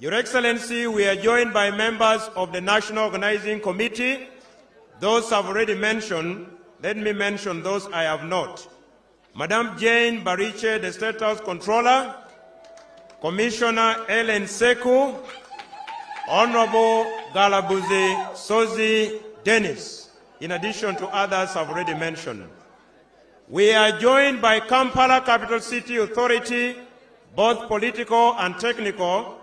Your Excellency, we are joined by members of the National Organizing Committee. Those I've already mentioned. Let me mention those I have not. Madam Jane Bariche, the State House Controller, Commissioner Ellen Seku, Honorable Galabuzi Sozi Dennis, in addition to others I've already mentioned. We are joined by Kampala Capital City Authority, both political and technical.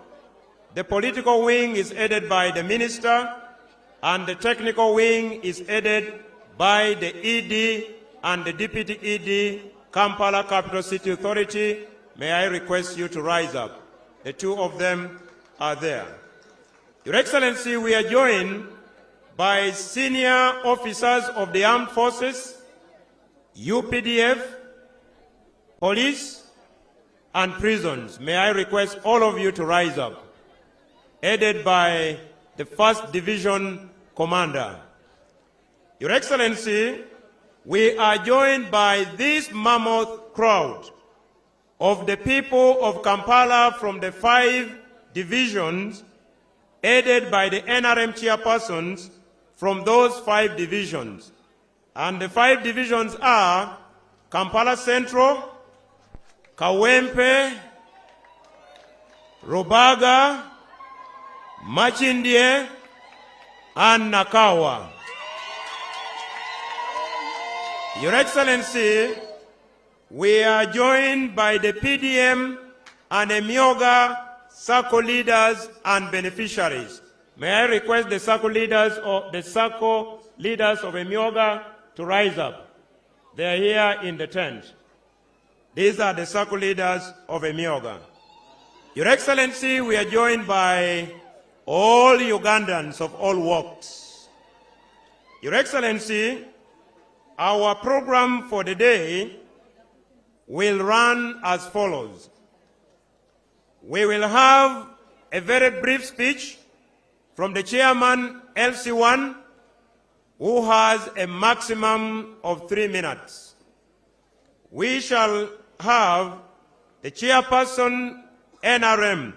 The political wing is headed by the Minister, and the technical wing is headed by the ED and the Deputy ED, Kampala Capital City Authority. May I request you to rise up? The two of them are there. Your Excellency, we are joined by senior officers of the armed forces, UPDF, police, and prisons. May I request all of you to rise up, headed by the 1st Division Commander. Your Excellency, we are joined by this mammoth crowd of the people of Kampala from the 5 divisions, headed by the NRM chairpersons from those 5 divisions. And the 5 divisions are Kampala Central, Kawempe, Rubaga, Machindie, and Nakawa. Your Excellency, we are joined by the PDM and Emyoga SACCO leaders and beneficiaries. May I request the SACCO leaders of Emyoga to rise up. They are here in the tent. These are the SACCO leaders of Emyoga. Your Excellency, we are joined by all Ugandans of all walks. Your Excellency, our program for the day will run as follows. We will have a very brief speech from the Chairman LC1, who has a maximum of 3 minutes. We shall have the Chairperson NRM,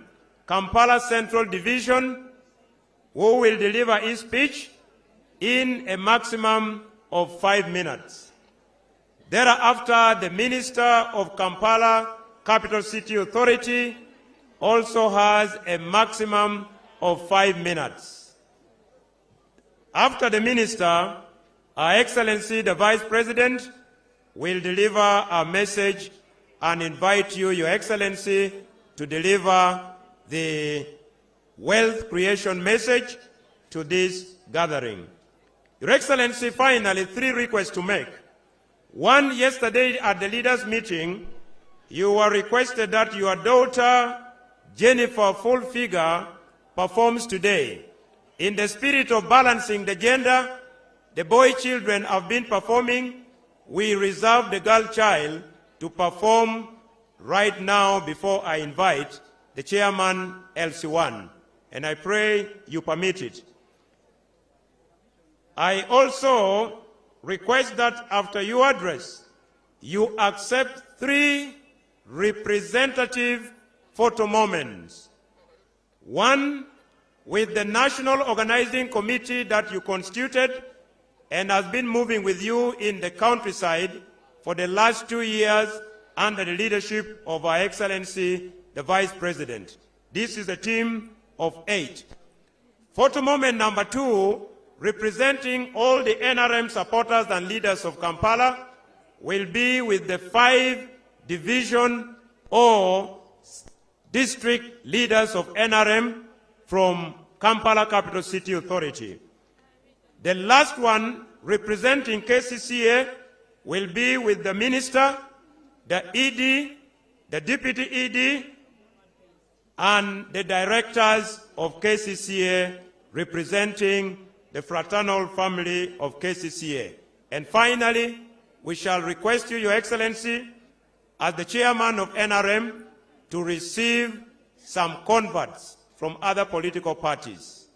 Kampala Central Division, who will deliver his speech in a maximum of 5 minutes. Thereafter, the Minister of Kampala Capital City Authority also has a maximum of 5 minutes. After the Minister, Our Excellency the Vice President will deliver a message and invite you, Your Excellency, to deliver the wealth creation message to this gathering. Your Excellency, finally, 3 requests to make. One, yesterday at the leaders' meeting, you were requested that your daughter, Jennifer Fullfigure, performs today. In the spirit of balancing the gender, the boy children have been performing. We reserve the girl child to perform right now before I invite the Chairman LC1, and I pray you permit it. I also request that after your address, you accept 3 representative photo moments. One with the National Organizing Committee that you constituted and has been moving with you in the countryside for the last 2 years under the leadership of Our Excellency, the Vice President. This is a team of 8. Photo moment number 2, representing all the NRM supporters and leaders of Kampala, will be with the 5 division or district leaders of NRM from Kampala Capital City Authority. The last one, representing KCCA, will be with the Minister, the ED, the Deputy ED, and the directors of KCCA, representing the fraternal family of KCCA. And finally, we shall request you, Your Excellency, as the Chairman of NRM, to receive some converts from other political parties.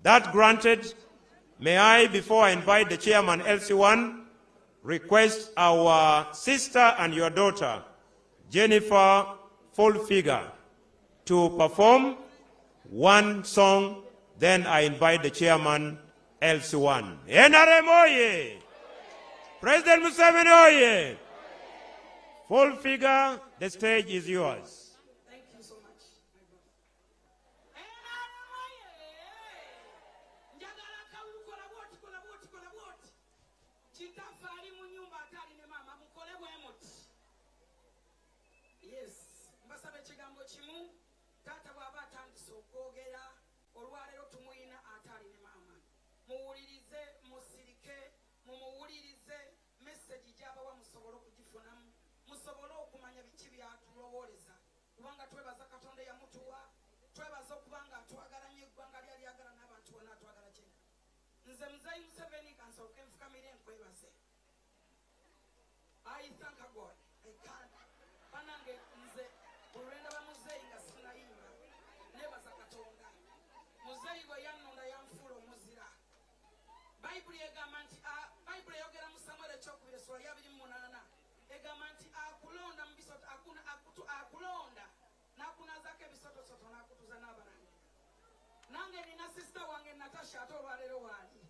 That granted, may I, before I invite the Chairman LC1, request our sister and your daughter, Jennifer Fullfigure, to perform, one song, then I invite the chairman, LC1. NRM oye! President Museveni oye! Full figure, the stage is yours. Thank you so much. Yes, mbasabe kigambo kimu tata bwaba atandise okwogera olwaleero tumuyina atali ne maama muwulirize musirike mumuwulirize message gy'abawa musobole okugifunamu musobole okumanya biki byatulowooleza kubanga twebaza katonda yamutuwa twebaza okubanga atwagala nnyo eggwanga lyali agala n'abantu bonna atwagala kyena nze muzeeyi Museveni kansooke nfukamire nkwebaze. I thank God. I can't. Panange nze olwenda ba muzeeyi nga sinayimba nebaza katonda muzeeyi bwe yannonda yanfuula omuzira bayibuli egamba nti bayibuli eyogera mu Samuel ekyokubiri essula ya 28 egamba nti akulonda mu bisoto akulonda n'akunazaako ebisotosoto n'akutuza n'abalangira nange nina sisita wange Natasha ate olwaleero waali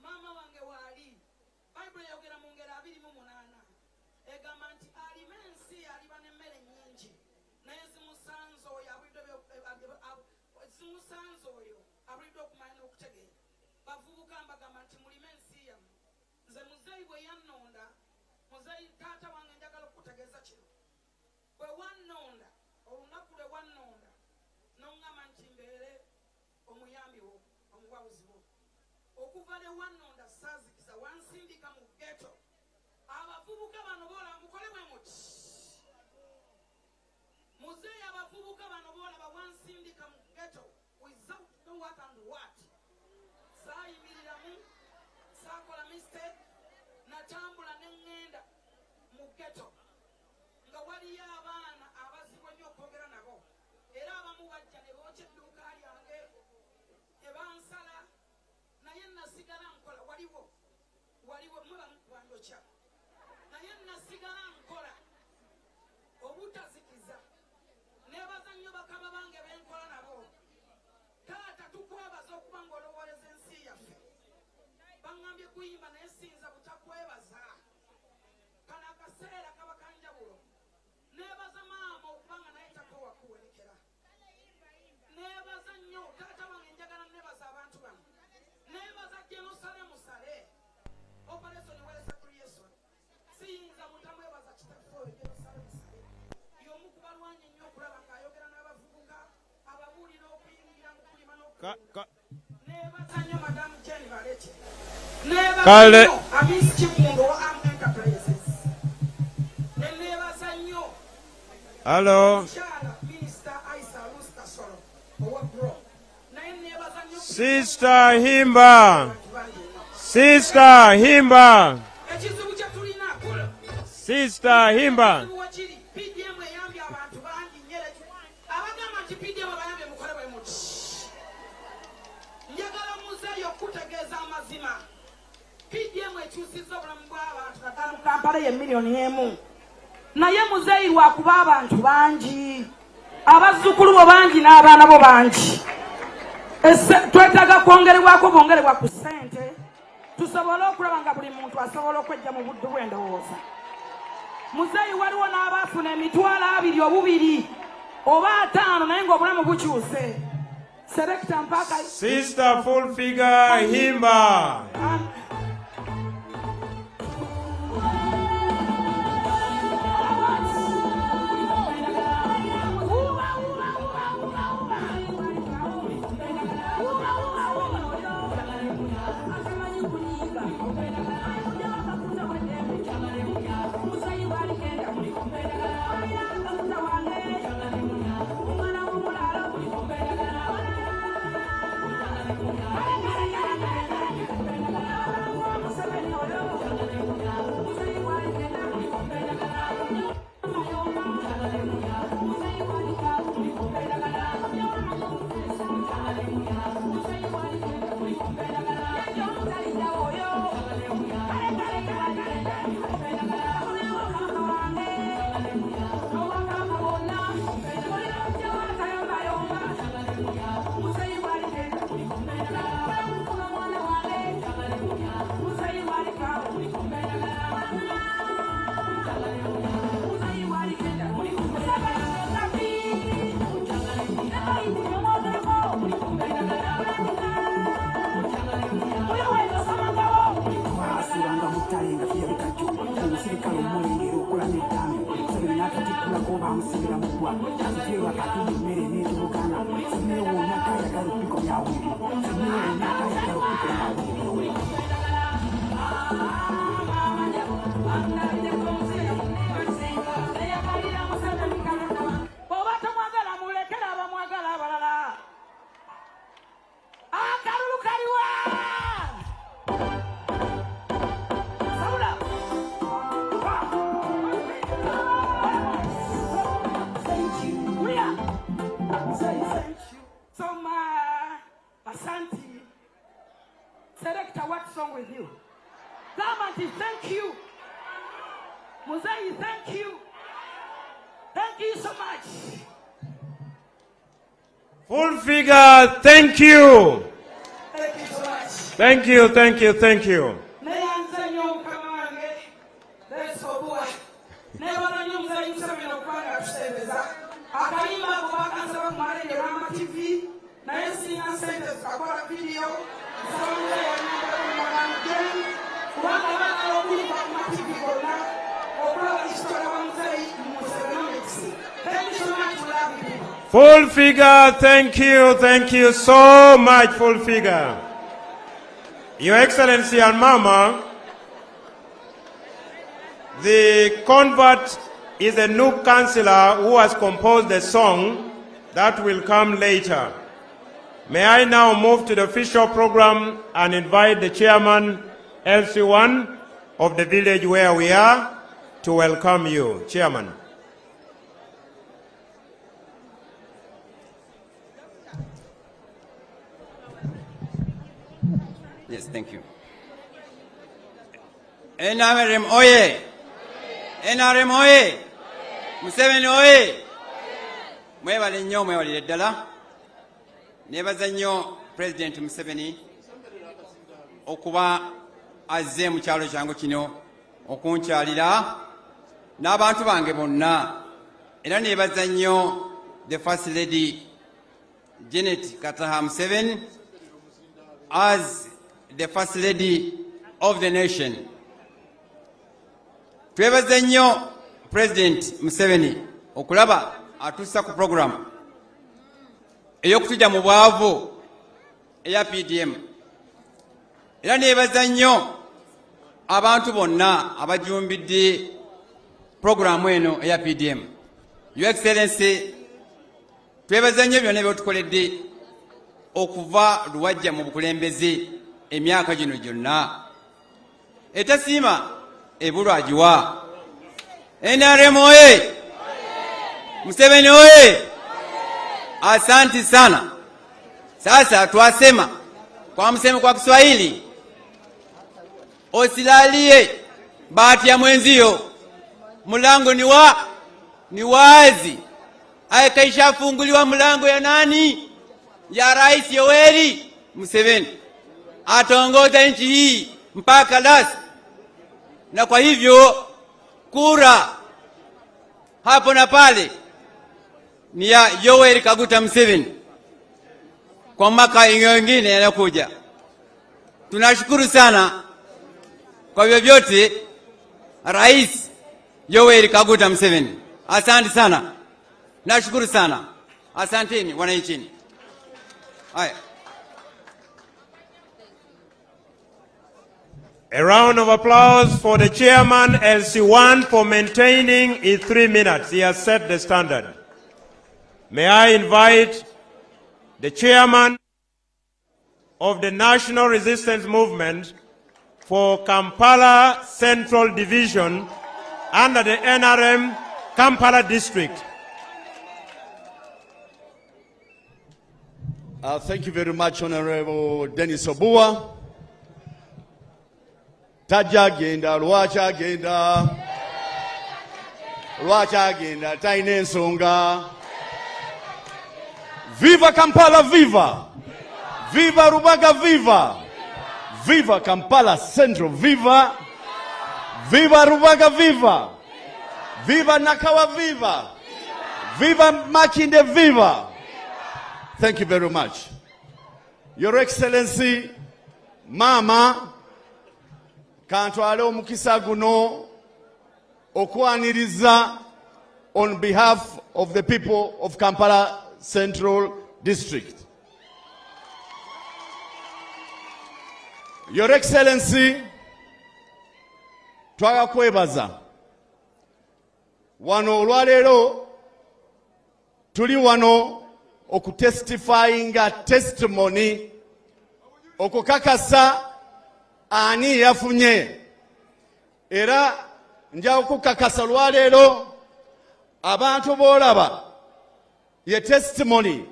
maama wange waali bayibuli eyogera mu ngero 28 egamba nti alima ensi aliba n'emmere nnyingi naye zimusanze oyo abulidde okumanya n'okutegeera bavubuka mbagamba nti mulime ensi yammwe nze muzeeyi bwe yannonda muzeeyi taata wange njagala okukutegeeza kino bwe wannonda olunaku lwe wannonda n'oŋŋamba nti mbeere omuyambi wo omuwabuzi wo okuva le wannonda saazikiza wansindika mu ghetto abavubuka bano boolaba mukole bwe muti muzeeyi abavubuka bano boolaba wansindika mu ghetto without no what and what saayimiriramu saakola mistake natambula neŋŋenda mu ghetto nga waliyo abaana abazibu ennyo okwogera nabo era abamu bajja ne bookya edduuka lyange ne bansala naye nasigala nkola waliwo mwe bamukubandokya naye nasigala nkola obutazikiza nebaza nnyo bakama bange benkola nabo taata tukwebaza okuba ng'olowooleza ensi yaffe baŋŋambye kuyimba naye siyinza butakwebaza kano akaseera kaba kanjawulo nebaza maama okubanga naye takoowa kuwonekera nebaza nnyo taata wange njagala nebaza abantu bano nebaza Jerusalemu sale operation welesa creation siyinza mutamwebaza kitaffe oyo Jerusalemu sale y'omu ku balwanyi nnyo okulaba ng'ayogera n'abavubuka ababuulira okuyingira mu kulima n'okulima nebaza nnyo madamu Jane Baleke nebaza nnyo Amisi Kigungo wa Am Enterprises nebaza nnyo Minister Aisa Lucy Kasolo owa Bro naye nebaza nnyo Sister Himba ekizibu kye tulina Sister Himba wakiri Pdm eyambye abantu bangi nyere abagamba nti Pdm bayambye mukole bwe muti njagala muzeeyi okutegeeza amazima Pdm ekyusizza obulamu bw'abantu naddala mu Kampala ye miliyoni emu naye muzeeyi lwakuba abantu bangi abazzukulu bo bangi n'abaana bo bangi twetaaga kwongerebwako bongerebwa ku ssente tusobole okulaba nga buli muntu asobola okwejja mu buddu bw'endowooza muzeeyi waliwo n'abaafuna emitwalo 2 obubiri oba 5 naye ng'obulamu bukyuse selector mpaka Sister Full Figure Himba Selector, what's wrong with you? Lamati, thank you. Museveni, thank you. Thank you so much. Full figure, thank you. Thank you so much. Thank you, thank you, thank you. Full figure, thank you so much, full figure. Your Excellency and Mama, the convert is a new councillor who has composed a song that will come later. May I now move to the official program and invite the chairman, LC1, of the village where we are to welcome you. Chairman. Yes, thank you. NRM oye! NRM oye! Museveni oye! Mwebale nnyo mwewalire ddala. Nebaza nnyo President Museveni okuba azze mu kyalo kyange kino okunkyalira n'abantu bange bonna. Era nebaza nnyo the First Lady Janet Kataha Museveni as the First Lady of the nation. Twebaza nnyo President Museveni okulaba atuusa ku program ey'okutujja mu bwavu eya PDM. Era nebaza nnyo abantu bonna abajumbidde program eno eya PDM. Your Excellency, twebaza nnyo byonna by'otukoledde okuva luwajja mu bukulembeze emyaka gino gyonna. Etasiima ebulwa agiwa. NRM oye! Museveni oye! Asante sana. Sasa twasema kwa msemo kwa Kiswahili, osilalie bahati ya mwenzio, mlango ni wazi. Kaisha funguliwa mlango ya nani? Ya Rais Yoweri Museveni. Ataongoza nchi hii mpaka lasi. Na kwa hivyo kura hapo na pale ni ya Yoweri Kaguta Museveni kwa mwaka ingine yanakuja. Tunashukuru sana kwa vyovyote Rais Yoweri Kaguta Museveni. Asante sana. Nashukuru sana. Asanteni wananchi. Haya. A round of applause for the chairman, LC1, for maintaining his 3 minutes. He has set the standard. May I invite the chairman of the National Resistance Movement for Kampala Central Division under the NRM Kampala District. Thank you very much, Honorable Dennis Obua. Taja genda, lwacha genda. Lwacha genda, taine nsonga. Viva Kampala, viva! Viva Rubaga, viva! Viva Kampala Central, viva! Viva Rubaga, viva! Viva Nakawa, viva! Viva Makinde, viva! Thank you very much. Your Excellency, Mama, kantwale omukisa guno okwaniriza on behalf of the people of Kampala Central District. Your Excellency, twagakwebaza. Wano olwaleero tuli wano okutestifyinga testimony okukakasa ani yafunye. Era nja okukakasa lwaleero abantu boolaba ye testimony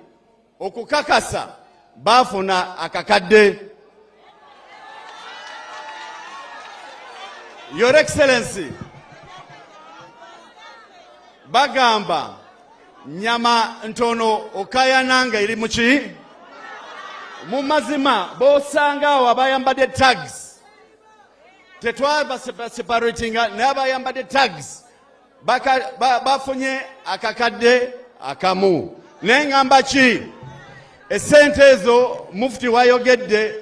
okukakasa baafuna akakadde. Your Excellency, bagamba nyama ntono okayananga eri muki mu mazima bosanga awo abayambadde tags tetwaba separatinga n'abayambadde tags bafunye akakadde akamu. Neŋŋamba ki esente ezo mufti wayogedde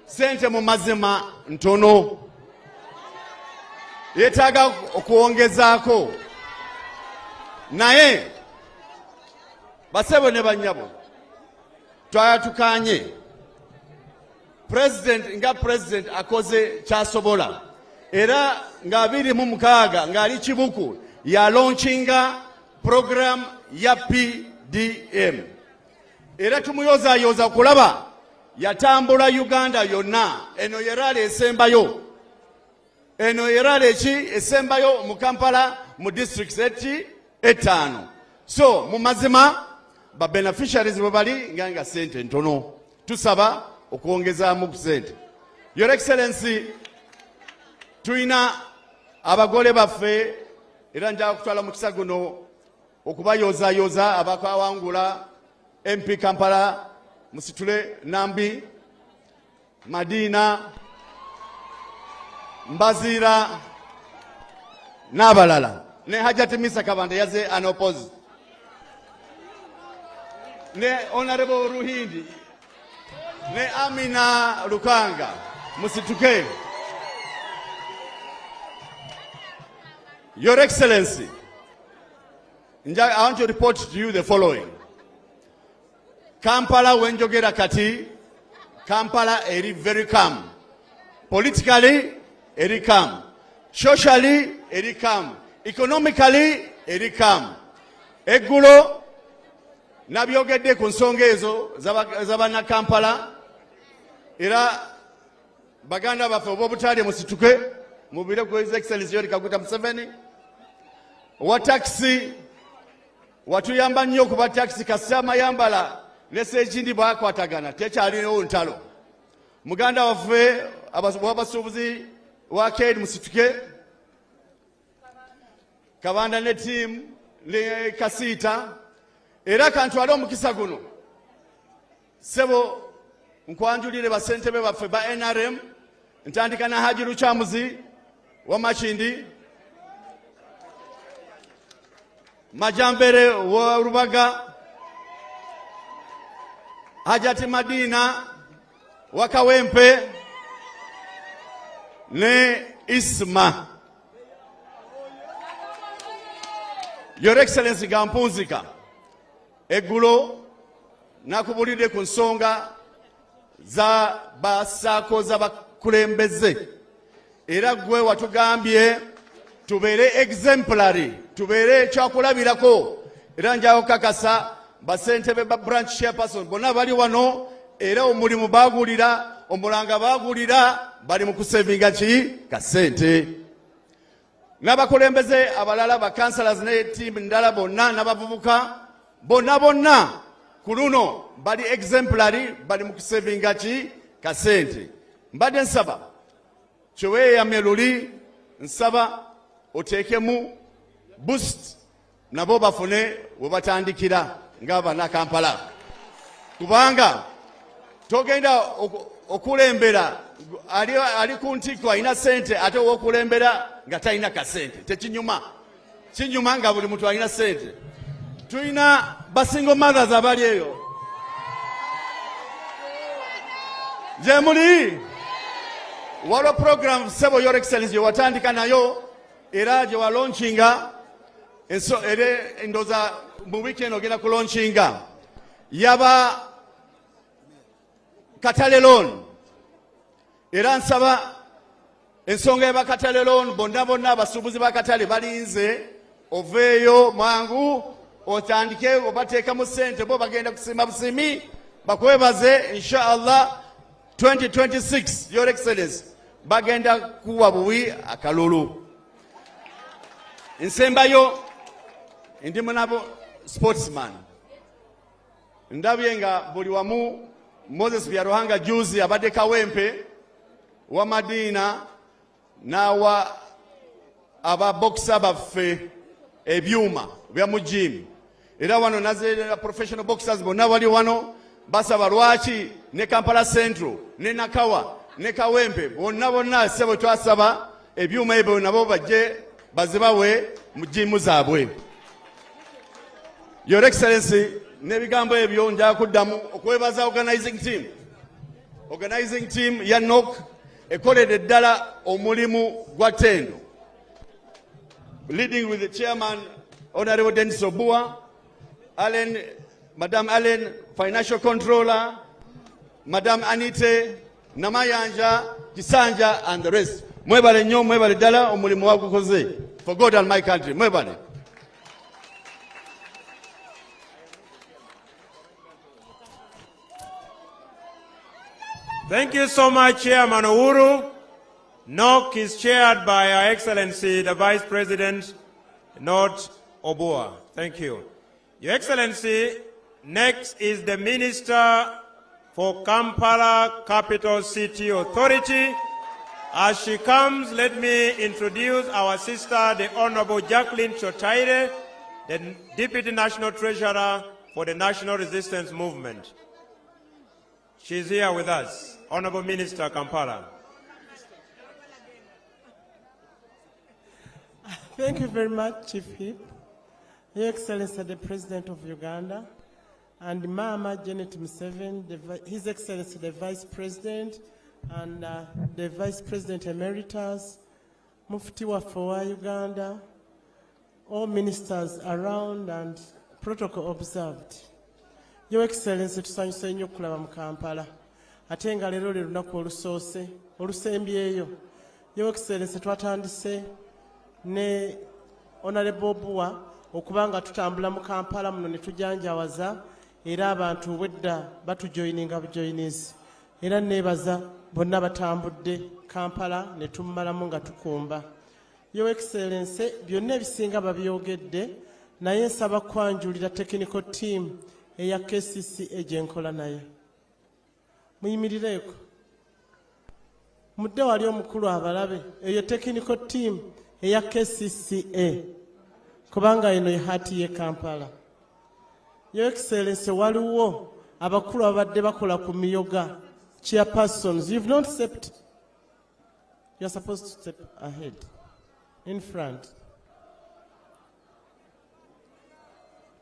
sente mu mazima ntono yeetaaga okuwongezaako. Naye basebo ne banyabo twayatukanye president akoze kyasobola era nga 26 ng'ali Kibuku ya launchinga program ya PDM era tumuyozaayoza okulaba yatambula Uganda yonna. Eno yerali esembayo, eno yerali esembayo mu Kampala mu districts etaano. So mu mazima ba beneficiaries bwe bali nga sente ntono, tusaba okuwongezaamu ku sente. Your Excellency, tuyina abagole baffe era njaga kutwala mukisa guno okubayozaayoza abakawangula MP Kampala Musitule Nambi, Madina, Mbazira n'abalala. Ne Hajati Misa Kabanda yaze unopposed. Ne Honorable Ruhindi. Ne Amina Lukanga. Musituke. Your Excellency, I want to report to you the following. Kampala wenjogera kati, Kampala eri very calm. Politically, eri calm. Socially, eri calm. Economically, eri calm. Eggulo nabyogedde ku nsonga ezo z'abana Kampala era baganda baffe ob'obutale musituke mubire ku His Excellency Yoweri Kaguta Museveni. Wa taxi watuyamba nnyo kuba taxi kasita mayambala ne Ssekindi bwakwatagana tekyalinawo ntalo. Muganda waffe w'abasuubuzi wa Kedi musituke Kabanda ne team ne Kasiita era kantwale omukisa guno sebo nkwanjulire basentebe baffe ba NRM ntandika na Haji Luchamuzi wa Makindi, Majambere wa Rubaga, Hajati Madina wa Kawempe ne Isma. Your Excellency Gampunzika, eggulo nakubulidde ku nsonga za basaako z'abakulembeze era gwe watugambye tubeere exemplary, tubeere kyakulabirako era njawo kakasa basentebe ba branch chairperson bonna bali wano era omulimu baagulira, omulanga baagulira, bali mu kusevinga ki kasente. N'abakulembeze abalala ba councillors ne team ndala bonna n'abavubuka bonna ku luno bali exemplary, bali mu kusevinga ki kasente. Mbadde nsaba kyeweeyamye luli nsaba oteekemu boost nabo bafune we batandikira ng'abana Kampala, kubanga togenda okulembera ali ku ntiko alina sente ate owokulembera nga talina kasente. Tekinyuma, kinyuma nga buli muntu alina sente. Tulina basingle mothers abali eyo gye muli, waliwo program sebo Your Excellency watandika nayo era gye walaunchinga era ndoza mu weekend ogenda kulaunchinga yaba Katale loan era nsaba ensonga y'abakatale loon bonna abasuubuzi b'akatale balinze oveeyo mangu otandike obateekamu ssente bo bagenda kusimba busimi bakwebaze inshallah 2026 your excellency bagenda kuwa buwi akalulu nsembayo ndi munabo sportsman ndabye nga buli wamu Moses Byaruhanga juzi abadde kawempe wa Madina nawa ababokisa baffe ebyuma bya mu gym era wano nazera professional boxers bonna bali wano basaba lwaki ne Kampala Central ne Nakawa ne Kawempe bonna sebo twasaba ebyuma ebyo nabo bajje bazibawe mu gym zaabwe. Your Excellency nebigambo ebyo nja kuddamu okwebaza organizing team ya NOC ekoledde ddala omulimu gwa ttendo leading with the chairman Honorable Dennis Obua, Madam Allen, financial controller, Madam Anite, Namayanja, Kisanja, and the rest. Mwebale nnyo mwebale ddala omulimu wagukoze for God and my country. Mwebale. Thank you so much, Chairman Uhuru. NOC is chaired by Her Excellency, the Vice President, Not Obua. Thank you. Your Excellency, next is the Minister for Kampala Capital City Authority. As she comes, let me introduce our sister, the Honorable Jacqueline Chotaire, the Deputy National Treasurer for the National Resistance Movement. She's here with us. Honorable Minister, Kampala. Thank you very much, Chief Whip. Your Excellency, the President of Uganda, and Mama Janet Museveni, His Excellency, the Vice President, and the Vice President Emeritus, Mufti wa Uganda, all ministers around, and protocol observed. Your Excellency, tusanyuse nnyo okulaba mu Kampala. Ate nga leero lwe lunaku olusoose olusembyeyo. Your Excellency, twatandise ne Honorable Obua okubanga tutambula mu Kampala muno ne tujanjawaza era abantu wedda batujoyininga bujoyinizi era nebaza bonna batambudde Kampala ne tummalamu nga tukumba. Your Excellency, byonna ebisinga babyogedde naye nsaba kwanjulira technical team eya KCCA gye nkola naye. Muyimirireeko. Mudde wali omukulu abalabe eyo technical team eya KCCA kubanga eno hati ye Kampala. Your Excellency, waliwo abakulu abadde bakola ku miyoga chairpersons. You've not stepped. You're supposed to step ahead, in front.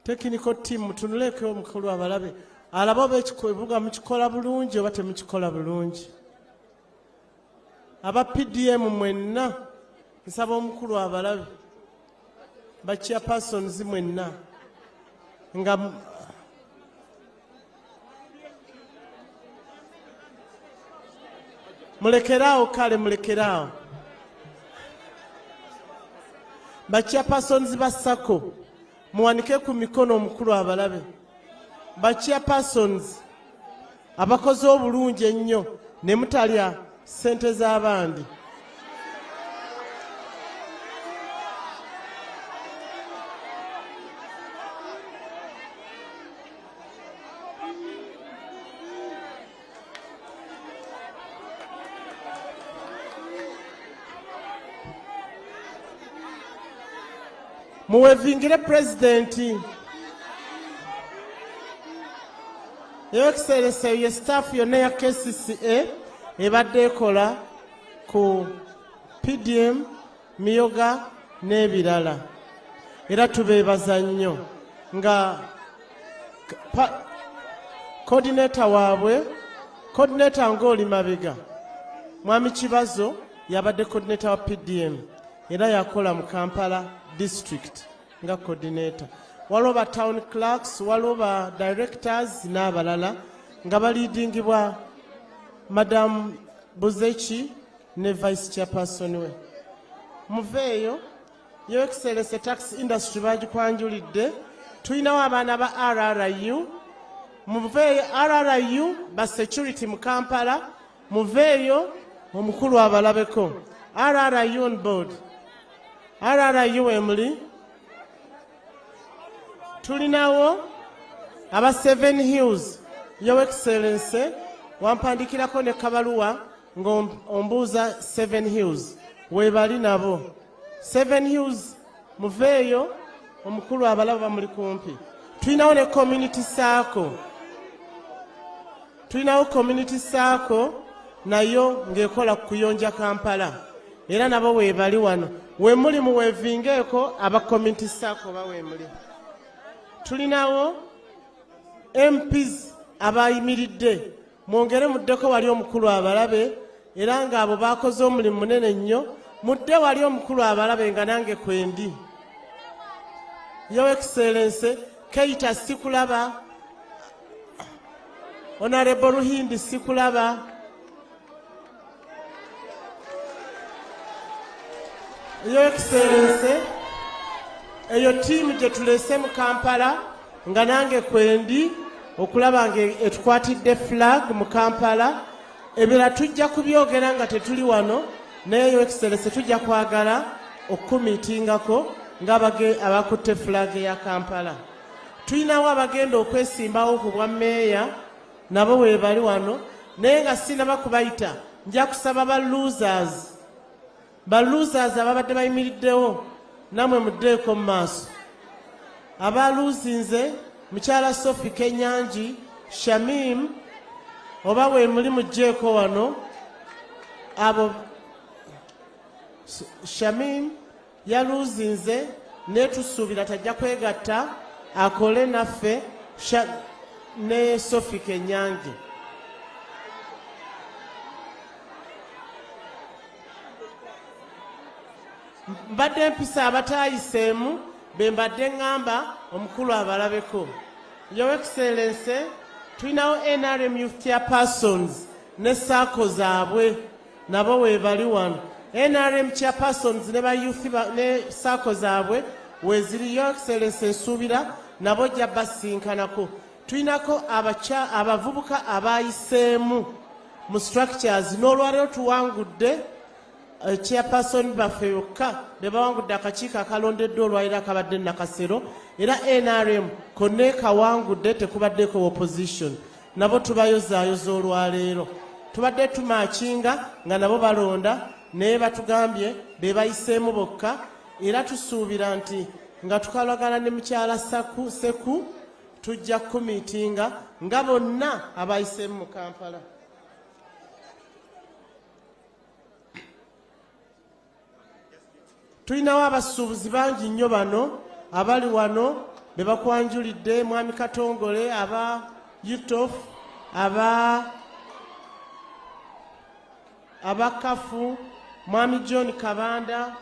Technical team mutunuleko omukulu abalabe alaba bekibuga mukikola bulungi oba temukikola bulungi. Aba PDM mwenna nsaba omukulu abalabe ba chairpersons mwenna nga mulekeraawo kale mulekeraawo ba chairpersons ba SACCO muwanike ku mikono omukulu abalabe ba chairpersons abakoze obulungi ennyo ne mutalya ssente z'abandi. Muwevingire President. Your Excellency, your staff yonna ya KCCA ebadde ekola ku PDM, miyoga n'ebirala. Era tubeebaza nnyo nga coordinator waabwe, coordinator ng'oli mabega. Mwami Kibazo yabadde coordinator wa PDM era yakola mu Kampala district nga coordinator. Waliwo ba town clerks, waliwo ba directors n'abalala nga baleadingibwa Madam Buzechi ne vice chairperson we. Muveeyo, Your Excellency tax industry bagikwanjulidde. Tulinawo abaana ba RRU. Muveeyo RRU ba security mu Kampala. Muveeyo omukulu abalabeko. RRU on board. RRU Emily. Tulinawo aba 7 Hills. Your Excellency wampandikirako ne kabaluwa ng'ombuuza 7 Hills. Weebali nabo. 7 Hills muveeyo omukulu abalaba muli kumpi. Tulinawo ne community circle. Tulinawo community circle nayo ng'ekola kuyonja Kampala. Era nabo weebali wano. We muli muweevingeeko aba community circle baweemuli. Tulinawo MPs abayimiridde. Mwongere muddeko wali omukulu abalabe era ng'abo baakoze omulimu munene nnyo. Mudde wali omukulu abalabe nga nange kwendi. Your Excellency Keita sikulaba. Honorable Ruhindi sikulaba. Your Excellency eyo tiimu gye tulese mu Kampala nga nange kwendi okulaba nga etukwatidde flag mu Kampala. Ebira tujja kubyogera nga tetuli wano. Naye Your Excellency tujja kwagala okumitingako ng'abakutte flag ya Kampala. Tulinawo abagenda okwesimbawo ku bwa meeya nabo weebali wano. Naye nga sinaba kubayita nja kusaba ba losers ababadde bayimiriddewo namwe muddeeko mu maaso. Abaluuzinze mukyala Sophie Kenyanji Shamim oba we muli mugjeeko wano. Abo Shamim yaluuzinze netusuubira tajja kwegatta akole naffe ne Sophie Kenyanji. Mbadde mpisa abataayiseemu be mbadde ŋŋamba omukulu abalabeko. Your Excellency tulinawo NRM youth chairpersons ne saako zaabwe nabo weebali wano. NRM chairpersons ne ba youth ne saako zaabwe weeziri. Your Excellency nsuubira nabo jja basinkanako. Tulinako abavubuka abayiseemu mu structures n'olwaleero tuwangudde chairperson baffe yokka be bawangudde akakiiko akalondeddwa olwaleero akabadde Nakasero. Era NRM konna kawangudde tekubaddeeko opposition. Nabo tubayozaayoza olwaleero. Tubadde tumaakinga nga nabo balonda naye batugambye be bayiseemu bokka. Era tusuubira nti nga tukalagana ne mukyala Seku tujja kumiitinga nga bonna abayiseemu mu Kampala. Tulinawo abasuubuzi bangi nnyo bano abali wano be bakwanjulidde. Mwami Katongole, aba Yutof, aba Kafu, Mwami John Kabanda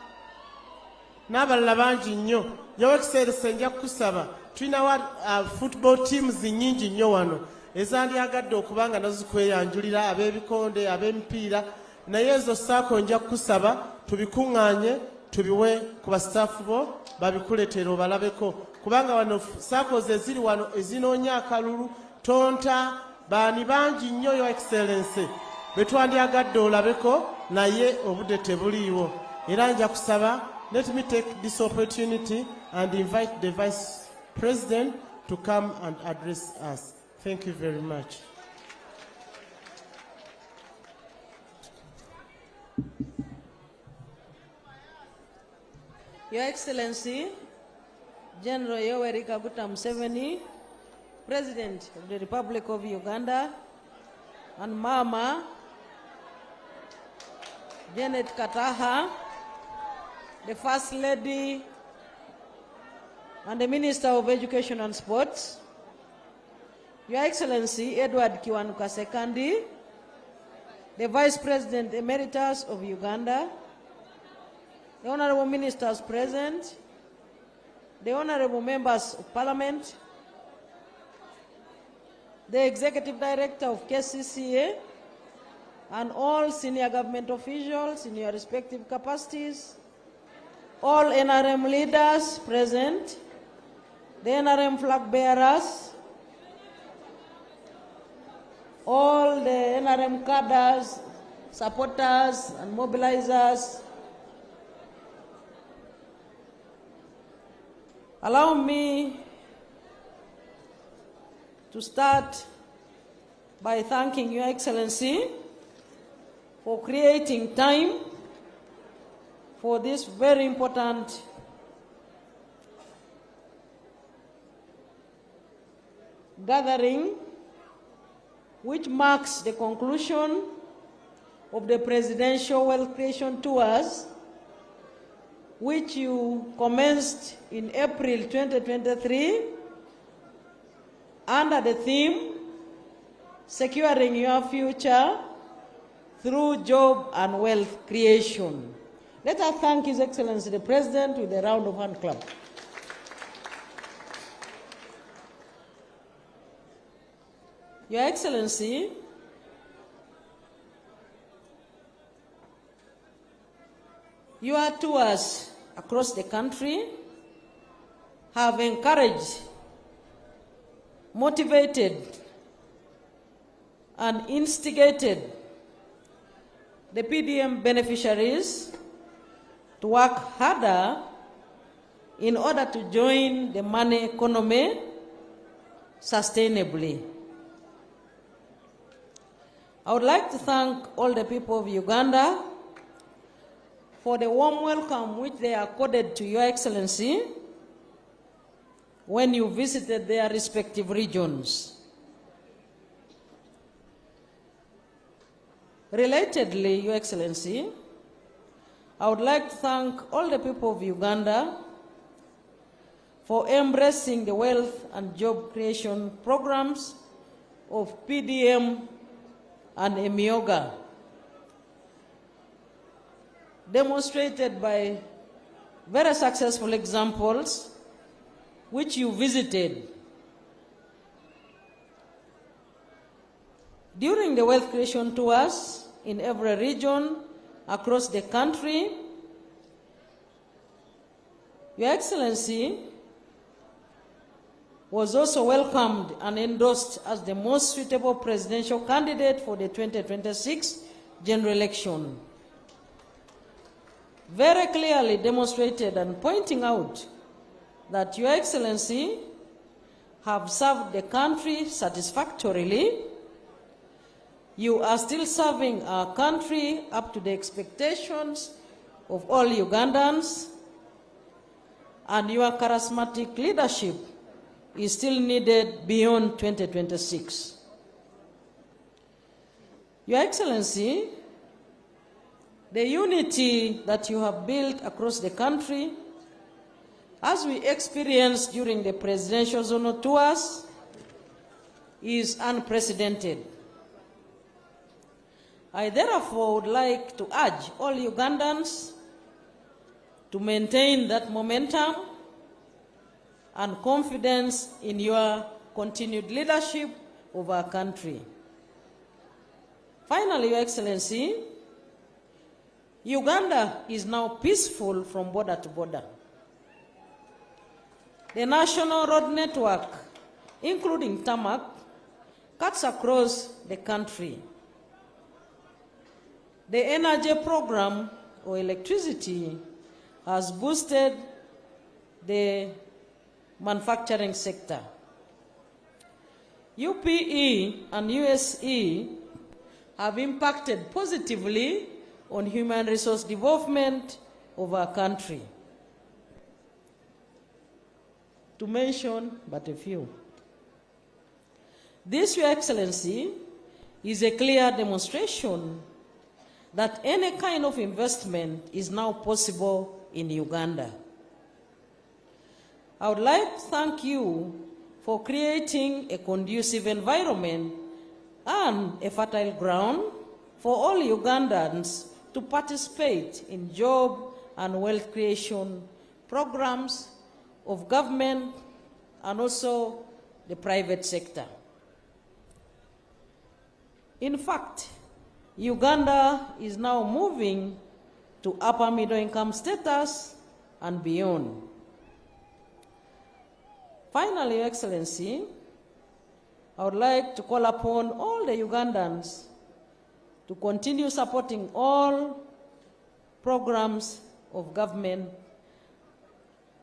n'abalala bangi nnyo. Your Excellency nja kusaba tulinawo football teams nnyingi nnyo wano ezandyagadde okubanga nazo zikweyanjulira ab'ebikonde ab'emipiira. Naye ezo saako nja kusaba tubikuŋŋaanye tubiwe ku bastaafu bo babikuleetera obalabeko. Kubanga wano saako ze ziri wano ezinoonya akalulu tonta baani bangi nnyo. Your Excellency betwandyagadde olabeko naye obudde tebuliiwo. Era nja kusaba, let me take this opportunity and invite the Vice President to come and address us. Thank you very much. Your Excellency, General Yoweri Kaguta Museveni, President of the Republic of Uganda, and Mama Janet Kataha, the First Lady and the Minister of Education and Sports, Your Excellency Edward Kiwanuka Sekandi, the Vice President Emeritus of Uganda, the Honorable Ministers present, the Honorable Members of Parliament, the Executive Director of KCCA, and all senior government officials in your respective capacities, all NRM leaders present, the NRM flag bearers, all the NRM cadres, supporters and mobilizers. Allow me to start by thanking Your Excellency for creating time for this very important gathering, which marks the conclusion of the presidential wealth creation tours, which you commenced in April 2023 under the theme, Securing Your Future Through Job and Wealth Creation. Let us thank His Excellency the President with a round of hand clap. Your Excellency, your tours across the country have encouraged, motivated, and instigated the PDM beneficiaries to work harder in order to join the money economy sustainably. I would like to thank all the people of Uganda for the warm welcome which they accorded to Your Excellency when you visited their respective regions. Relatedly, Your Excellency, I would like to thank all the people of Uganda for embracing the wealth and job creation programs of PDM and EMIOGA, demonstrated by very successful examples which you visited. During the wealth creation tours in every region across the country, Your Excellency was also welcomed and endorsed as the most suitable presidential candidate for the 2026 general election, very clearly demonstrated and pointing out that Your Excellency have served the country satisfactorily. You are still serving our country up to the expectations of all Ugandans, and your charismatic leadership is still needed beyond 2026. Your Excellency, the unity that you have built across the country, as we experienced during the presidential zonal tours, is unprecedented. I therefore would like to urge all Ugandans to maintain that momentum and confidence in your continued leadership of our country. Finally, Your Excellency, Uganda is now peaceful from border to border. The national road network, including tarmac, cuts across the country. The energy program, or electricity, has boosted the manufacturing sector. UPE and USE have impacted positively on human resource development of our country, to mention but a few. This, Your Excellency, is a clear demonstration that any kind of investment is now possible in Uganda. I would like to thank you for creating a conducive environment and a fertile ground for all Ugandans to participate in job and wealth creation programs of government and also the private sector. In fact, Uganda is now moving to upper middle income status and beyond. Finally, Your Excellency, I would like to call upon all the Ugandans to continue supporting all programs of government,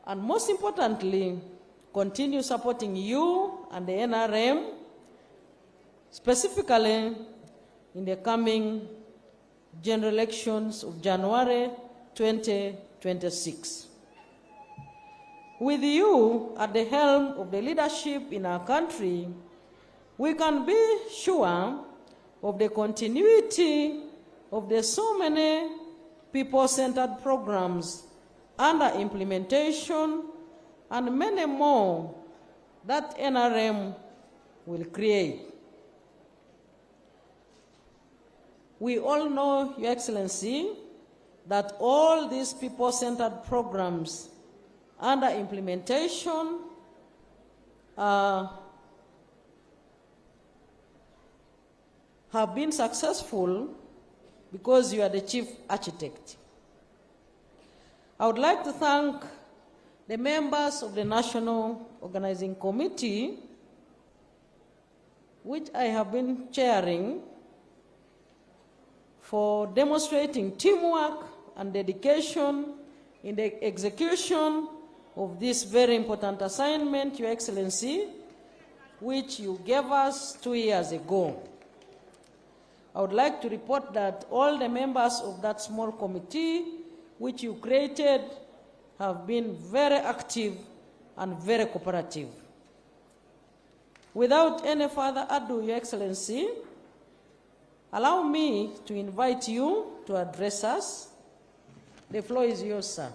and most importantly, continue supporting you and the NRM, specifically in the coming general elections of January 2026. With you at the helm of the leadership in our country, we can be sure of the continuity of the so many people-centered programs under implementation and many more that NRM will create. We all know, Your Excellency, that all these people-centered programs under implementation have been successful because you are the chief architect. I would like to thank the members of the National Organizing Committee, which I have been chairing, for demonstrating teamwork and dedication in the execution of this very important assignment, Your Excellency, which you gave us 2 years ago. I would like to report that all the members of that small committee which you created have been very active and very cooperative. Without any further ado, Your Excellency, allow me to invite you to address us. The floor is yours, sir.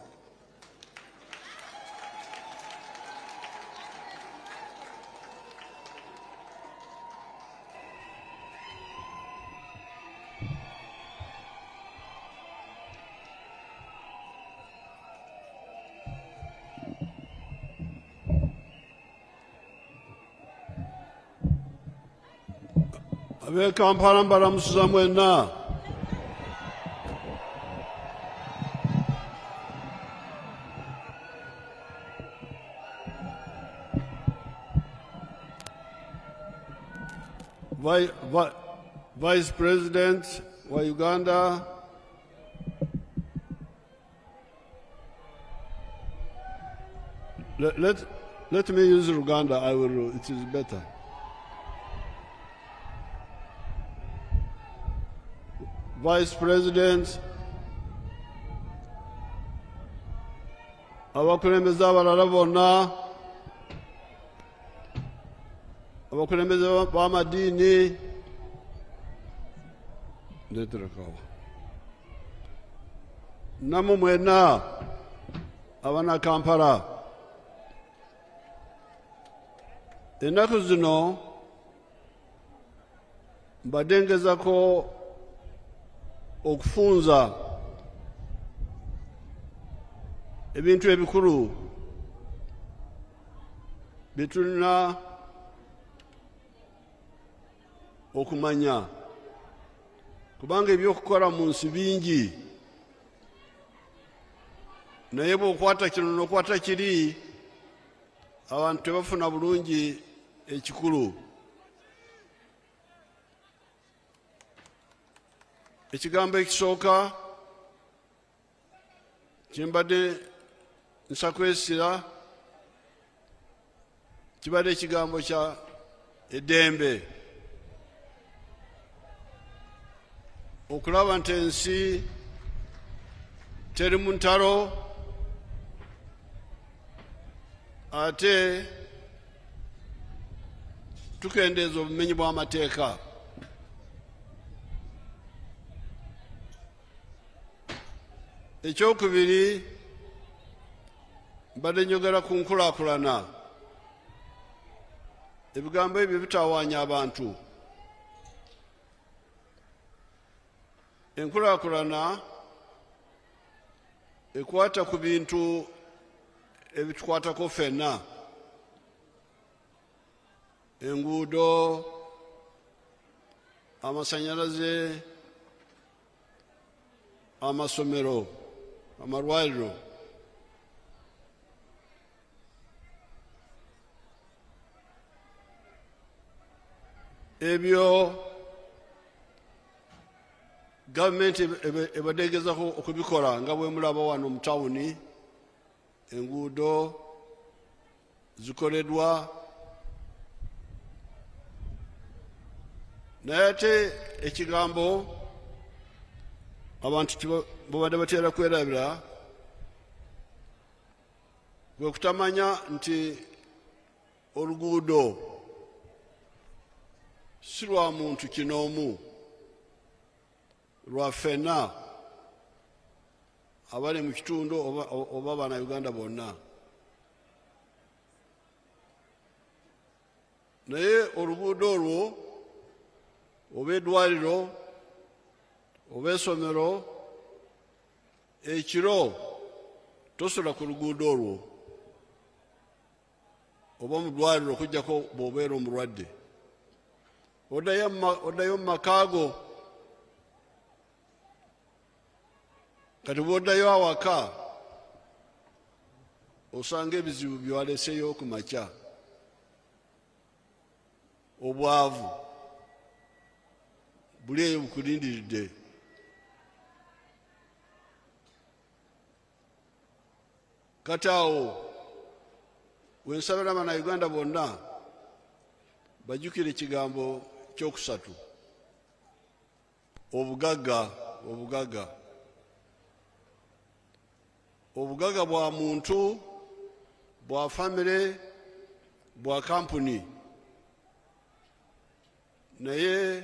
Abe Kampala mbalamusuza mwenna. Vice President wa Uganda, let me use Uganda. It is better. Vice President, abakulembeze abalala bonna, abakulembeze b'amadiini, namwe mwenna abana Kampala, ennaku zino mbadde ngezako okufunza ebintu ebikulu bitulina okumanya, kubanga ebyokukola mu nsi bingi, naye bw'okwata kino n'okwata kiri, abantu tebafuna bulungi ekikulu. Ekigambo ekisooka kimbadde nsakwesira kibadde ekigambo kya eddembe, okulaba nti ensi teri mu ntalo ate tukendeeza obumenyi bw'amateeka. Ekyokubiri, mbadde njogera ku nkulaakulana. Ebigambo ebyo bitawaanya abantu. Enkulaakulana ekwata ku bintu ebitukwatako ffenna: enguudo, amasannyalaze, amasomero, amalwaliro, ebyo gavumenti ebadde egezaako okubikola nga bwe mulaba wano mu tawuni, enguudo zikoleddwa, naye ate ekigambo abantu bwe bateera kwerabira bwe kutamanya nti oluguudo si lwa muntu kinoomu, lwa ffenna abali mu kitundu oba Bannayuganda bonna. Naye oluguudo olwo oba eddwaliro oba essomero, ekiro tosula ku luguudo olwo oba mu ddwaliro okuggyako bw'obeera omulwadde, oddayo mu makaago. Kati bw'oddayo awaka osanga ebizibu byewaleseyo ku makya, obwavu buli eyo bukulindiridde. Kati awo wensabira Bannayuganda bonna bajjukire ekigambo kyokusatu: obugagga. Obugagga bwa muntu, bwa famire, bwa kampuni, naye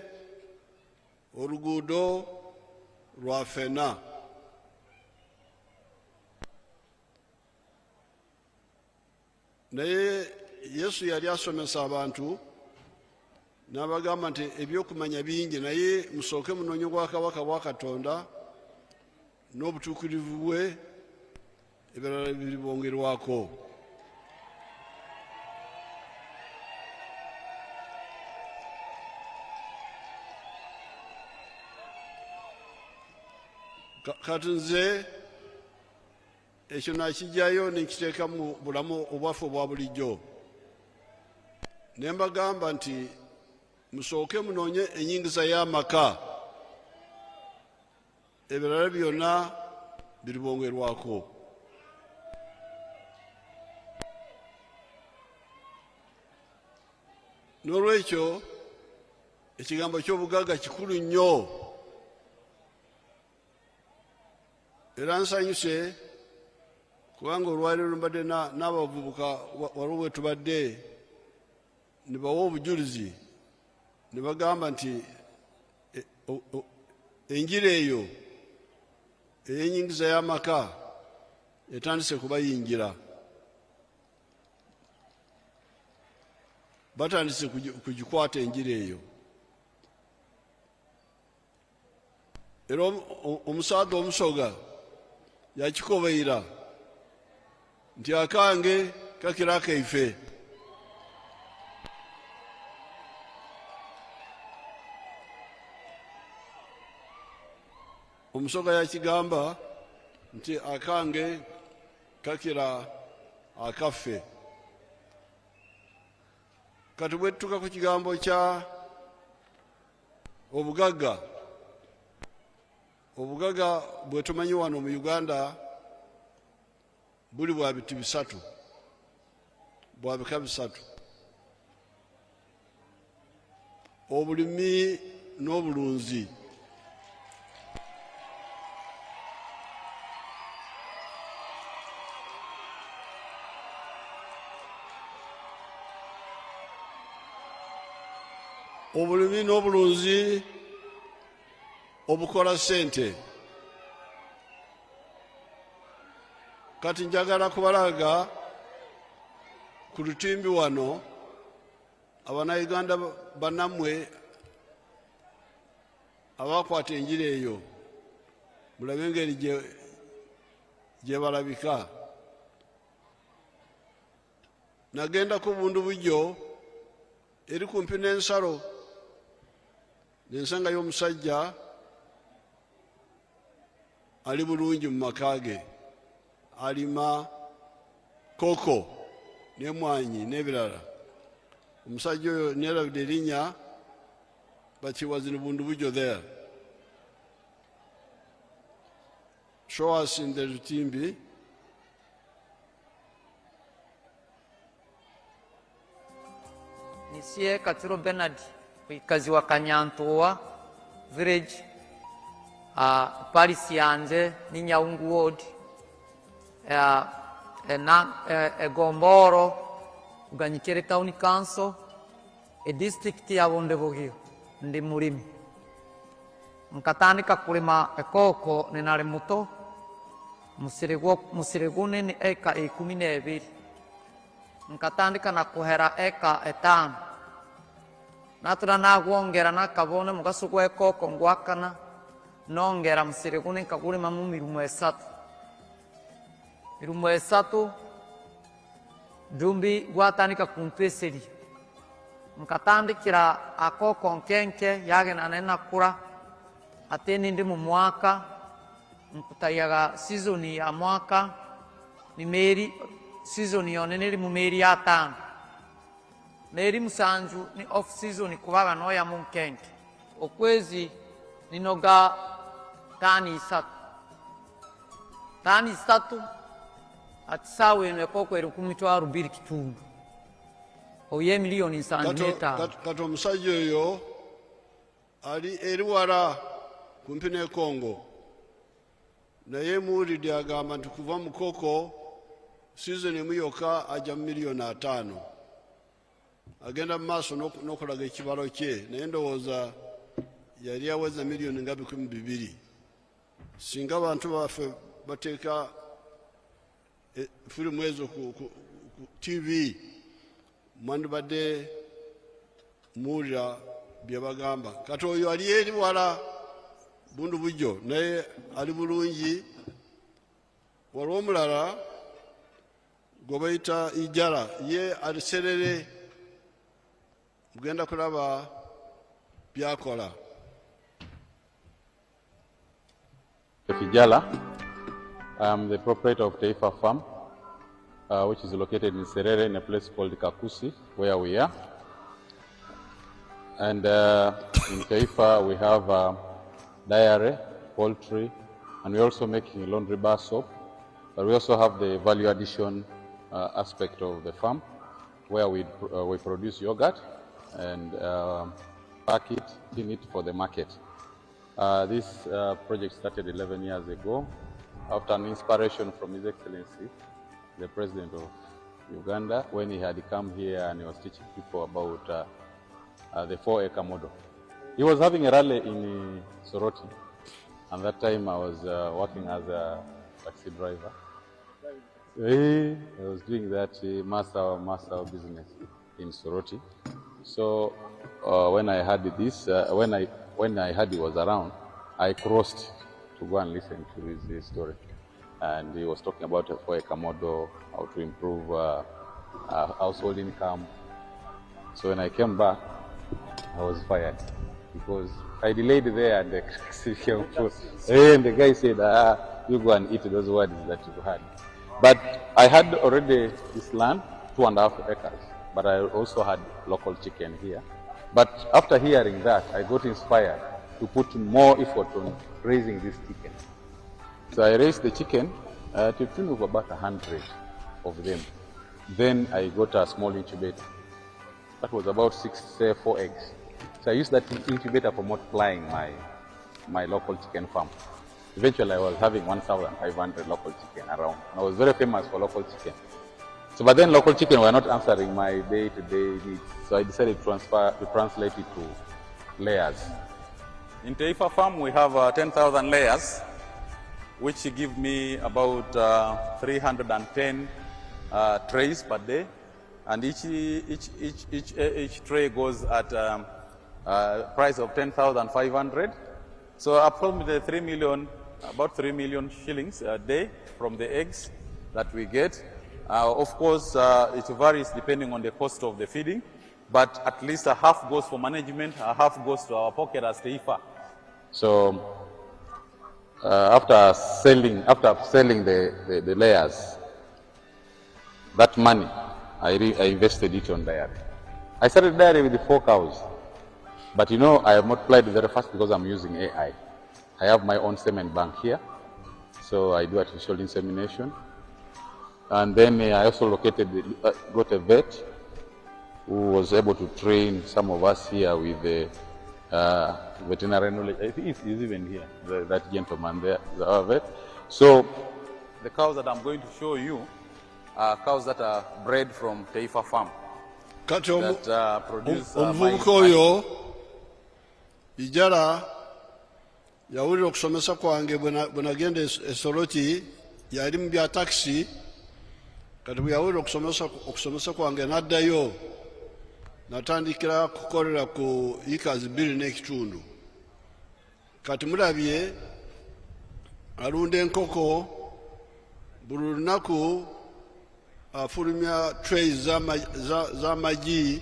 oluguudo lwa ffenna. Naye Yesu yali asomesa abantu n'abagamba nti ebyokumanya bingi, naye musooke munoonye obwakabaka bwa Katonda n'obutuukirivu bwe, ebirala biribongerwako. Kati nze ekyo nakijjayo nekiteeka mu bulamu obwaffe obwa bulijjo, ne mbagamba nti musooke munoonye ennyingiza y'amaka, ebirala byonna biribongerwako. N'olwekyo ekigambo ky'obugagga kikulu nnyo, era nsanyuse kubanga olwaliro lumbadde n'abavubuka waliwo bwe tubadde ne bawa obujulizi ne bagamba nti enjira eyo ey'ennyingiza y'amaka etandise kubayingira, batandise kugikwata enjira eyo. Era omusaadha omusoga yakikobaira nti akange kakira akaife. Omusoga yakigamba nti akange kakira akaffe. Kati bwe tutuuka ku kigambo kya obugagga, obugagga bwe tumanyi wano mu Uganda buli bwa biti bisatu, bwa bika bisatu: obulimi n'obulunzi. Obulimi n'obulunzi obukola ssente. Kati njagala kubalaga ku lutimbi wano Abannayuganda bannammwe abakwata enjira eyo, mulabe engeri gye balabika. Nagendako bundu bujjo eri kumpi n'ensalo, nensangayo omusajja ali bulungi mu makage alima koko n'emwanyi n'ebirala omusajja oyo nerabidde erinnya but he was in Bundubujo there. Show us in the Rutimbi. Nisie Katuro Bernard, wikazi wa Kanyantoa village, Paris yanze ni Nyaungu ward, Gomboro, Uganyikere County Council, district ya Bondebogio, ndi mulimi. Nkatandika kulima ekoko ninali muto, musiregune ni eka 12. Nkatandika na kuhera eka 5. Natura nagwongera nakabone mugaso gwa ekoko ngwakana nongera musiregune nkagulima mu mirumo 3. Mirumo 3 dumbi gwatandika kumpeseri. Nkatandikira akoko nkenke yagena nenakura ateni ndi mu mwaka nkutayaga season ya mwaka ni meri season yone nili mu meri ya 5 meri musanju ni off season kubaga noya mu nkenke okwezi ninoga tani 3 atisawe nekoko eri kumitwaro 2 kitundu oye milioni 5 kato omusajja oyo ali eriwara kumpi ne Congo naye muwulidde agamba nti kuva mu koko season emu yokka ajja mu milioni 5 agenda mu maaso n'okulaga ekibalo kye naye ndowooza yali aweza milioni nga 200 singa abantu baffe bateeka firimu ezo ku TV mwandibadde muwulira bye bagamba kati oyo ali eri wala Bundubujo naye ali bulungi waliwo omulala gwe bayita Ijala ye ali Serere mugenda kulaba byakola. Ijala, I am the proprietor of Taifa Farm, which is located in Serere in a place called Kakusi, where we are. And in Taifa we have dairy, poultry, and we're also making laundry bar soap. But we also have the value addition aspect of the farm, where we produce yogurt and pack it, tin it for the market. This project started 11 years ago after an inspiration from His Excellency, the President of Uganda, when he had come here and he was teaching people about the 4-acre model. He was having a rally in Soroti, and that time I was working as a taxi driver. I was doing that master business in Soroti. So when I heard this, when I heard he was around, I crossed to go and listen to his story. And he was talking about a 4-acre model, how to improve household income. So when I came back, I was fired because I delayed there and the guy said, you go and eat those words that you had. But I had already this land, 2.5 acres, but I also had local chicken here. But after hearing that, I got inspired to put more effort on raising this chicken. So I raised the chicken to a tune of about 100 of them. Then I got a small incubator. That was about 4 eggs. So I used that incubator for multiplying my local chicken farm. Eventually I was having 1,500 local chicken around. I was very famous for local chicken. So but then local chicken were not answering my day-to-day needs. So I decided to translate it to layers. In Taifa Farm we have 10,000 layers, which give me about 310 trays per day. And each tray goes at a price of 10,500. So approximately 3 million, about 3 million shillings a day from the eggs that we get. Of course, it varies depending on the cost of the feeding, but at least a half goes for management, a half goes to our pocket as Taifa. So after selling the layers, that money, I invested it on dairy. I started dairy with the 4 cows. But you know, I have multiplied very fast because I'm using AI. I have my own semen bank here. So I do artificial insemination. And then I also got a vet who was able to train some of us here with the veterinary knowledge. I think he's even here, that gentleman there, our vet. So the cows that I'm going to show you are cows that are bred from Taifa Farm. That produce oyo ijara yawulira okusomesa kwange bwe nagenda esoroti yali mu bya taxi. Kati bwe yawulira okusomesa kwange n'addayo natandikira kukolera ku ikazi 2 n'ekitundu. Kati mulabye alunda enkoko buli lunaku afulumya trays z'amagi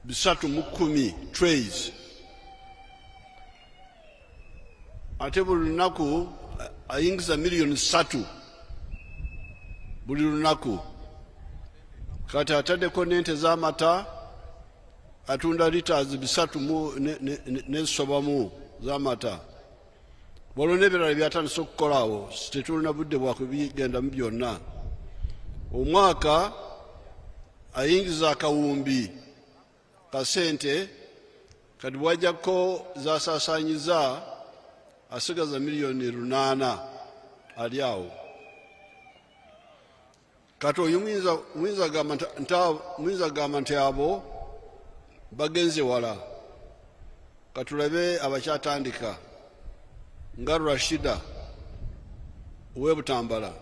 310 trays. Ate buli lunaku ayingiza miliyoni 3 buli lunaku. Kati ataddeko n'ente z'amata atunda liters 300 n'ensobamu z'amata. Waliwo n'ebirala byatandise okukolaawo, tetulina budde bwa kubigenda mu byonna. Omwaka ayingiza akawumbi ka sente, kati bw'ajjako zasaasaanyiza asigaza miliyoni 8 ali awo. Kati oyo muyinza gamba nti abo bagenze wala. Katulabe abakyatandika nga Rashida ow'e Butambala.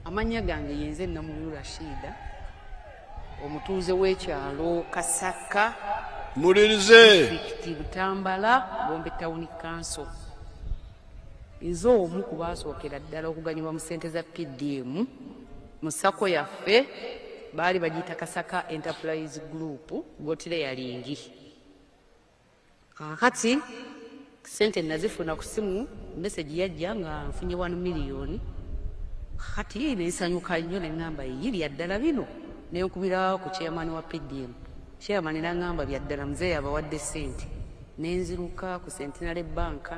Amanya gange yenze Namulu Rashida, omutuuze w'ekyalo Kasaka, mulirize Butambala, Bombe Town Council. Nze omu ku baasookera ddala okuganyulwa mu ssente za Pdm mu sako yaffe baali bagiyita Kasaka Enterprise Group Gotire yalingi. Kakati ssente nazifuna ku simu, message yajja nga nfunye 1 million. Kati nesanyuka nnyo ne ngamba yiri yaddala bino ne nkubira ku chairman wa PDM. Chairman n'angamba byaddala mzee abawadde ssente. Nenziruka ku Centenary Bank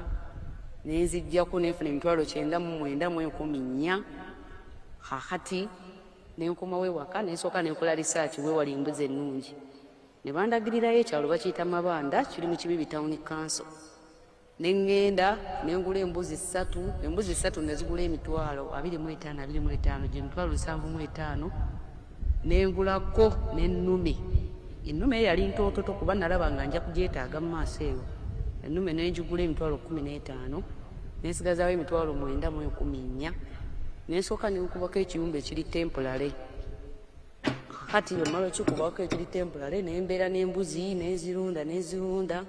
nenzijjako nefuna emitwalo 9,914. Kati nenkomawo ewaka nensooka nenkola research wewali embuzi ennungi. Ne bandagirirayo ekyalo bakiyita Mabanda kiri mu Kibibi Town Council. Nengenda nengula embuzi 3, embuzi 3 nezigula emitwalo 25 gye mitwalo 75. Nengulako n'ennume. Ennume yali ntototo kuba nalaba nga nja kugyetaaga mu maaso eyo. Ennume nenjigula emitwalo 15, nensigazaawo emitwalo 9,114. Nensooka nenkubako ekiyumba ekiri temporary. Kati yo malo kikubako ekiri temporary nembeera n'embuzi nezirunda.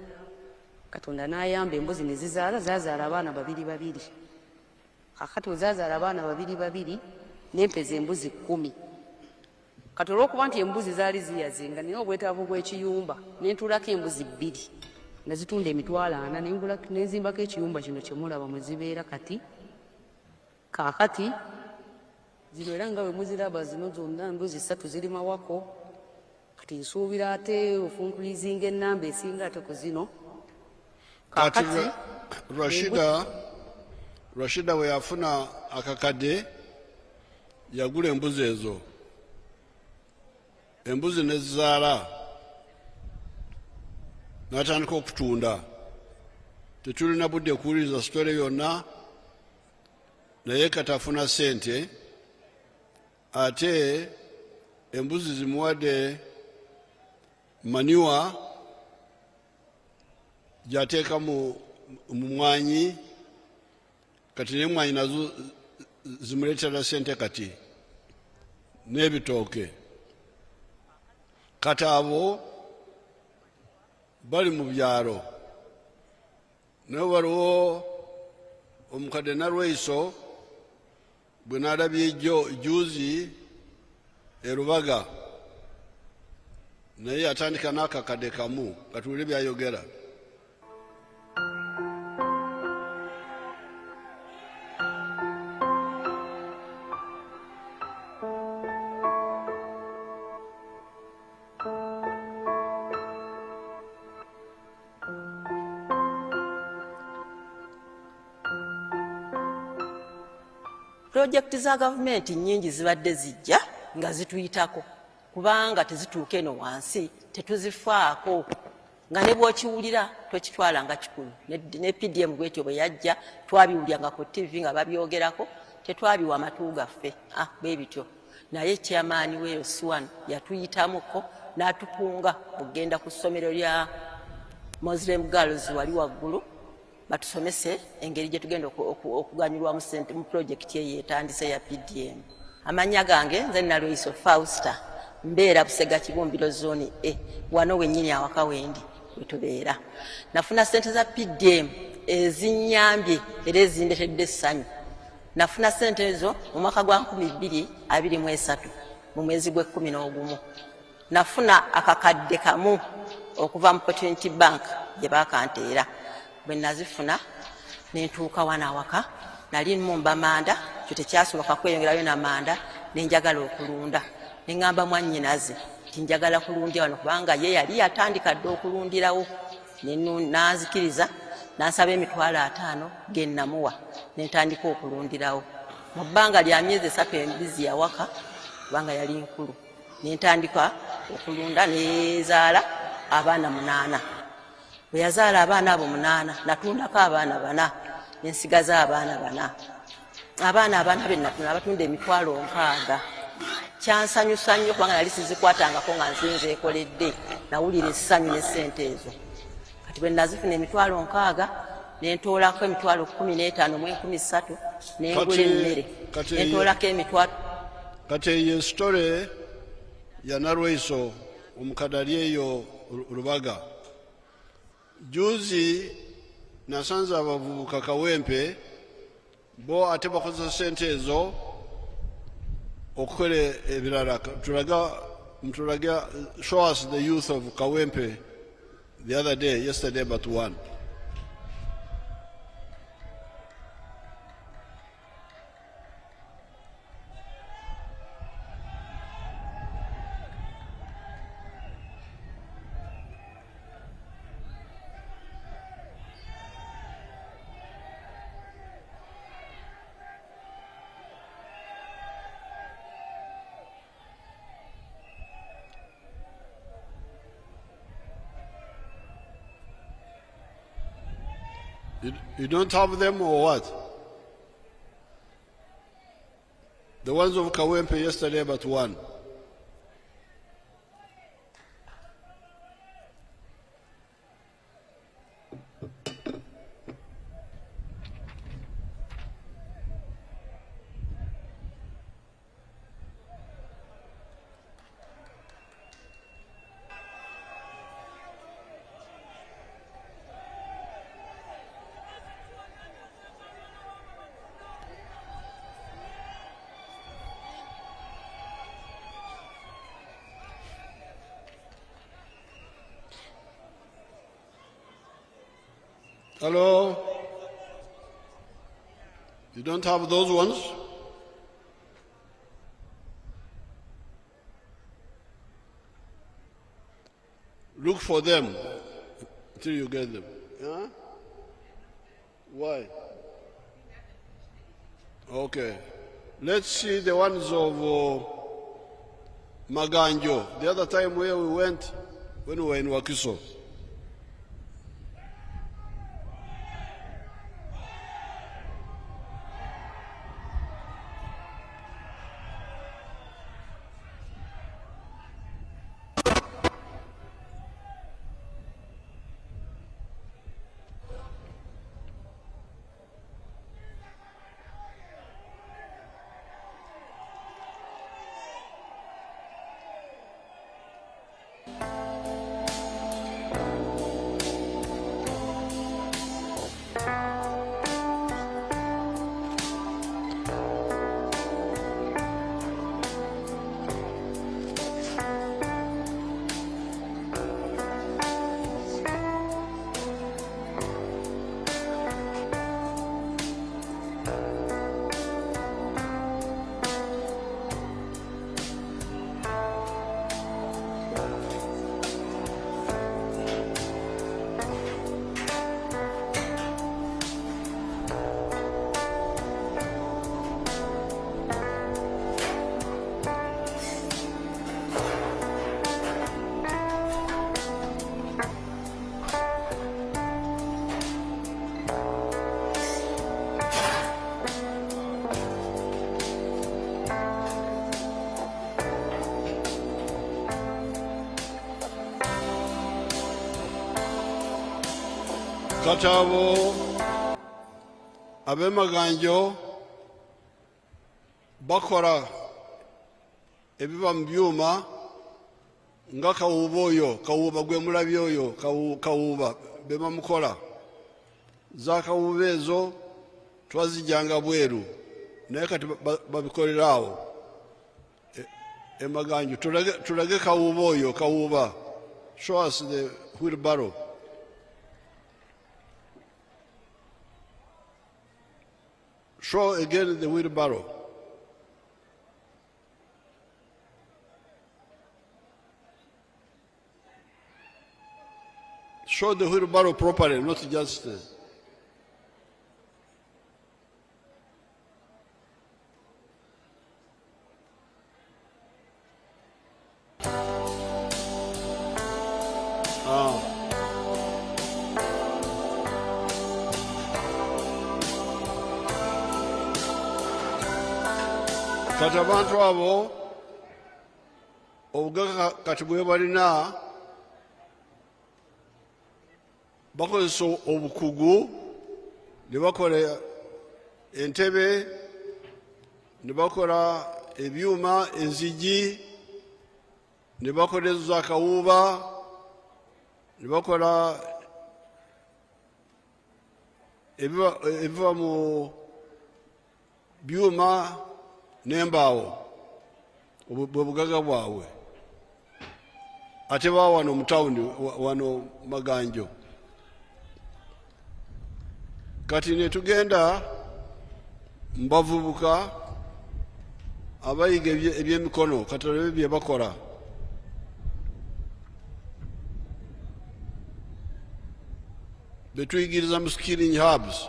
Katonda n'ayamba embuzi ne zazaala abaana 2. Kakati ozazaala abaana 2 nempeza embuzi 10. Kati olw'okuba nti embuzi zaali ziyazinga nina obwetaavu bw'ekiyumba nentuulako embuzi 2 nazitunda emitwalo 4 nenzimbako ekiyumba kino kyemulaba mwe zibeera kati. Kakati zino era nga bwe muziraba zino zonna embuzi 3 ziri mawako. Kati nsuubira ate ofunkulizinga ennamba esinga ate ku zino. Kati Rashida we yafuna akakadde yagula embuzi ezo. Embuzi nezaala n'atandika okutunda. Tetulina budde kuwuliriza sitole yonna naye kati afuna ssente ate embuzi zimuwadde maniwa gy'ateeka mu mwanyi. Kati n'emwanyi nazo zimuleetera ssente kati n'ebitooke. Kati abo bali mu byalo naye waliwo omukadde Nalweiso bwe nalabye juzi e Rubaga naye yatandika n'akakadde kamu katuwulire byayogera. Projekti za gavumenti nnyingi zibadde zijja nga zituyitako kubanga tezituuka eno wansi tetuzifaako nga ne bw'okiwulira tokitwala nga kikulu. Ne Pdm bwetyo bwe yajja twabiwulyanga ku TV nga babyogerako tetwabiwa amatu gaffe bwe bityo. Naye chairman w'eyo Swan yatuyitamuko n'atukunga okugenda ku ssomero lya Muslim Girls wali waggulu batusomese engeri gye tugenda okuganyulwamu ssente mu projekiti eyo etandise ya Pdm. Amanya gange nze Nalweiso Fausta mbeera Busega Kibumbiro zone wano wennyini awaka wendi wetubeera. Nafuna ssente za Pdm ezinnyambye era ezindetedde essanyu. Nafuna ssente ezo mu mwaka gwa 2023 mu mwezi gwe11. Nafuna akakadde kamu okuva mu Opportunity Bank gye bakanteera. Bwe nazifuna ne ntuuka wano awaka nali mumba manda kyo tekyasoboka kweyongerayo na manda ne njagala okulunda. Ne ŋŋamba mwannyinaze nti njagala kulundira wano kubanga ye yali yatandika dde okulundirawo. Ne nanzikiriza nansaba $50 ge namuwa ne ntandika okulundirawo. Mu bbanga lya myezi 3 embizi yawaka kubanga yali nkulu. Ne ntandika okulunda nezaala abaana 8. Bwe yazaala abaana abo 8 natundako abaana 4 ne nsigaza abaana 4. Abaana be natunda batunda $60,000. Kyansanyusa nnyo kubanga nali sizikwatangako nga nze ekoledde nawulira essanyu ne ssente ezo. Kati bwe nazifuna $60,000 ne ntoolako $15,000 mu 13 ne ngula emmere ne ntoolako $1,000. Kati eyo story ya Nalweiso omukadali eyo Rubaga. Juzi nasanze abavubuka Kawempe bo ate bakozesa ssente ezo okukola ebirala. Mtulaga show us the youth of Kawempe the other day, yesterday but one. You don't have them or what? The ones of Kawempe yesterday but one. Hello? You don't have those ones? Look for them until you get them. Yeah? Why? Okay. Let's see the ones of Maganjo. The other time where we went, when we were in Wakiso. Katabo abemaganjo bakora ebiba mu byuma nga kawuba oyo kawuba gwe mulabye oyo kawuba bema mukola za kawuba ezo twazijjanga bweru naye kati babikolerawo emaganjo tulage kawuba oyo kawuba. Show us the wheelbarrow. Show again the wheelbarrow. Show the wheelbarrow properly, not just. Kati abantu abo obugaga kati bwe balina bakozesa obukugu ne bakola entebe ne bakola ebyuma enzigi ne bakola ezo za kawuuba ne bakola ebiva mu byuma n'embaawo bwe bugaga bwabwe ate baba wano mu tawuni wano maganjo. Kati ne tugenda mbavubuka abayiga ebyemikono kati olebe bye bakola. Betuyigiriza mu skilling hubs.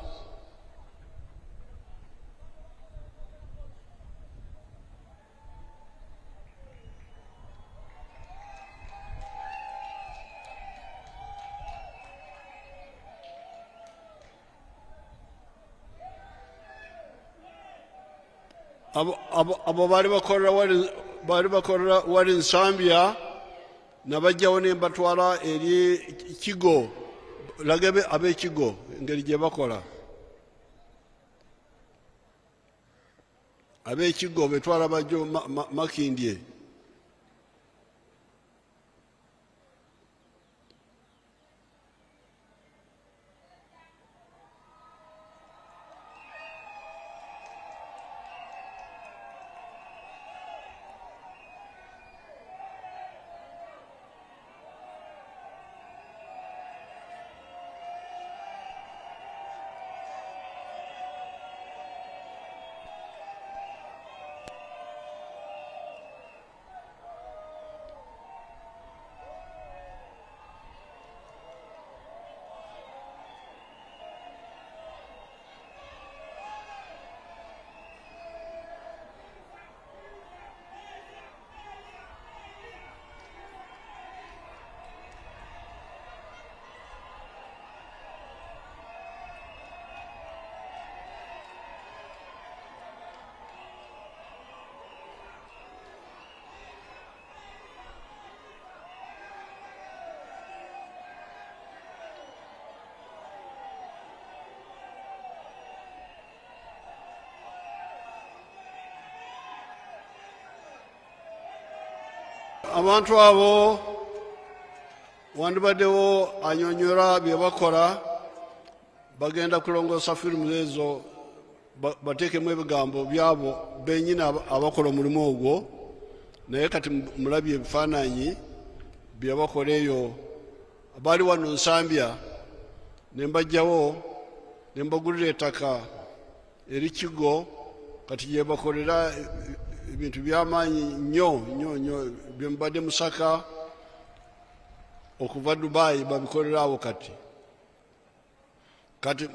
Abo bali bakolera wali Nsambya nabajjawo ne mbatwala eri Kigo lagabe ab'Ekigo engeri gye bakola ab'Ekigo betwala bajjo Makindye. Abantu abo wandibaddewo anyonyola bye bakola bagenda kulongoosa firimu ezo bateekemu ebigambo byabo bennyini abakola omulimu ogwo naye kati mulabye ebifaananyi bye bakola eyo baali wano Nsambya ne mbajjawo ne mbagulira ettaka eri Kigo kati gye bakolera ebintu by'amaanyi nnyo bye mbadde Musaka okuva Dubai babikolerawo kati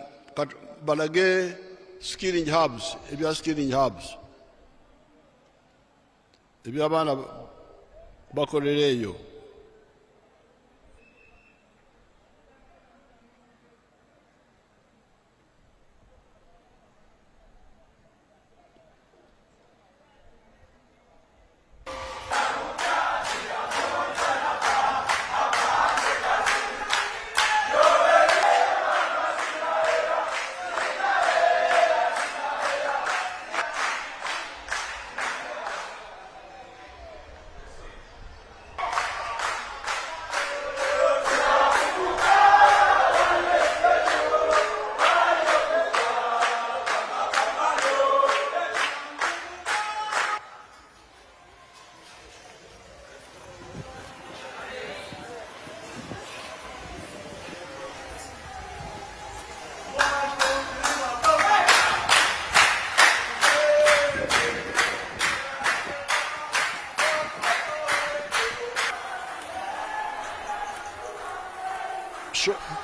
balage skilling hubs ebya skilling hubs eby'abaana bakolera eyo.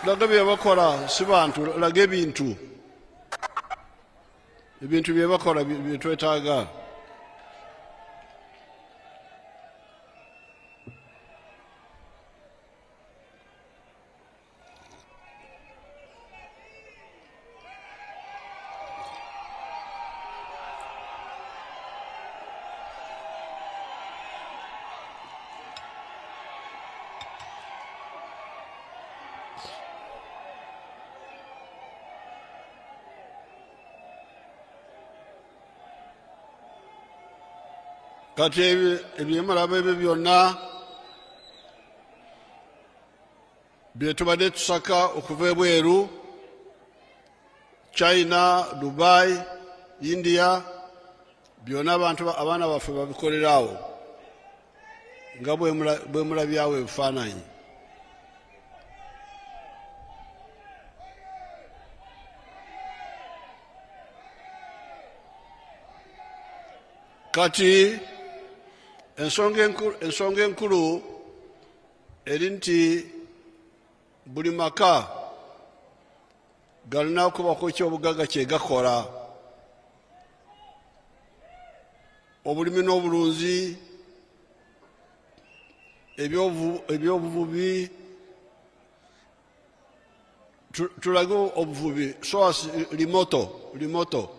laga bye bakola si bantu laga ebintu bye bakola bye twetaaga. Kati ebyemulaba ebyo byonna bye tubadde tusaka okuva ebweru, China, Dubai, India, byonna abaana baffe babikolerawo nga bwe mulabyawo ebifaananyi. Kati ensonga enkulu eri nti buli maka galina okubako ekyobugagga kye gakola. Obulimi n'obulunzi, ebyobuvubi, tulage obuvubi source limoto.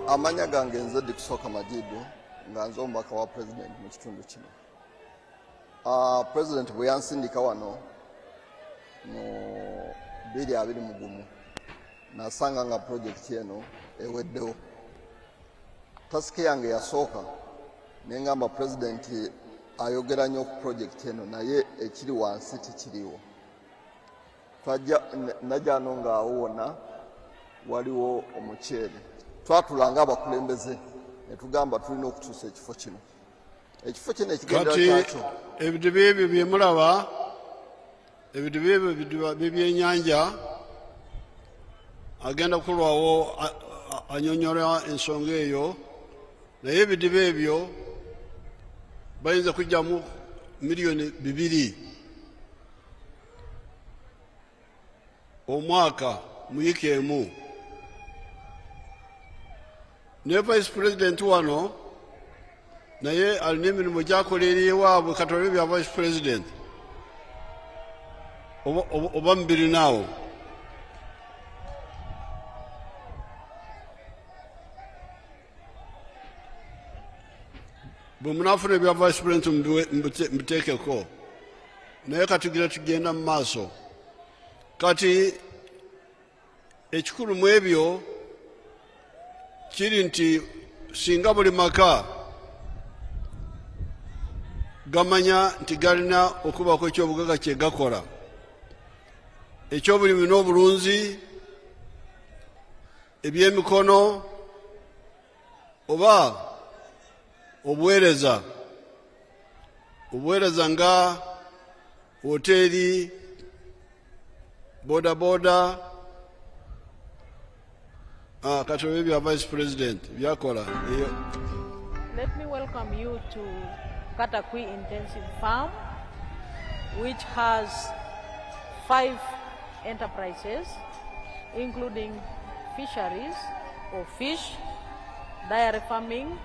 Amanya gange nze Dikusooka Majidu nga nze omubaka wa president mu kitundu kino. President bwe yansindika wano mu 2021 nasanga nga project eno eweddewo. Tasike yange yasooka nengamba president ayogera nnyo ku project eno naye ekiri wansi tikiriwo. Najjano ngaawo wonna waliwo omuceere. Twatulanga abakulembeze ne tugamba tulina okutuusa ekifo kino. Ekifo kino ekigendera kyakyo. Ebidiba ebyo bye mulaba, ebidiba ebyo by'ebyennyanja agenda kulwawo anyonyola ensonga eyo, naye ebidiba ebyo bayinza kujjamu miliyoni 2 omwaka mu wiiki emu. Ne vice president wano naye alina emirimu gyakola eri ewaabwe katole bya vice president oba mubiri naawo. Bwe munaafuna ebya vice president mbiteekeko, naye katugira tugenda mu maaso. Kati ekikulu mu ebyo kiri nti singa buli maka gamanya nti galina okubako ekyobugagga kye gakola, ekyobulimi n'obulunzi, ebyemikono oba obuweereza nga hoteri, bodaboda, katobe bya vice president byakola. Let me welcome you to Katakwi Intensive Farm. which has 5 enterprises, including fisheries or fish, dairy farming,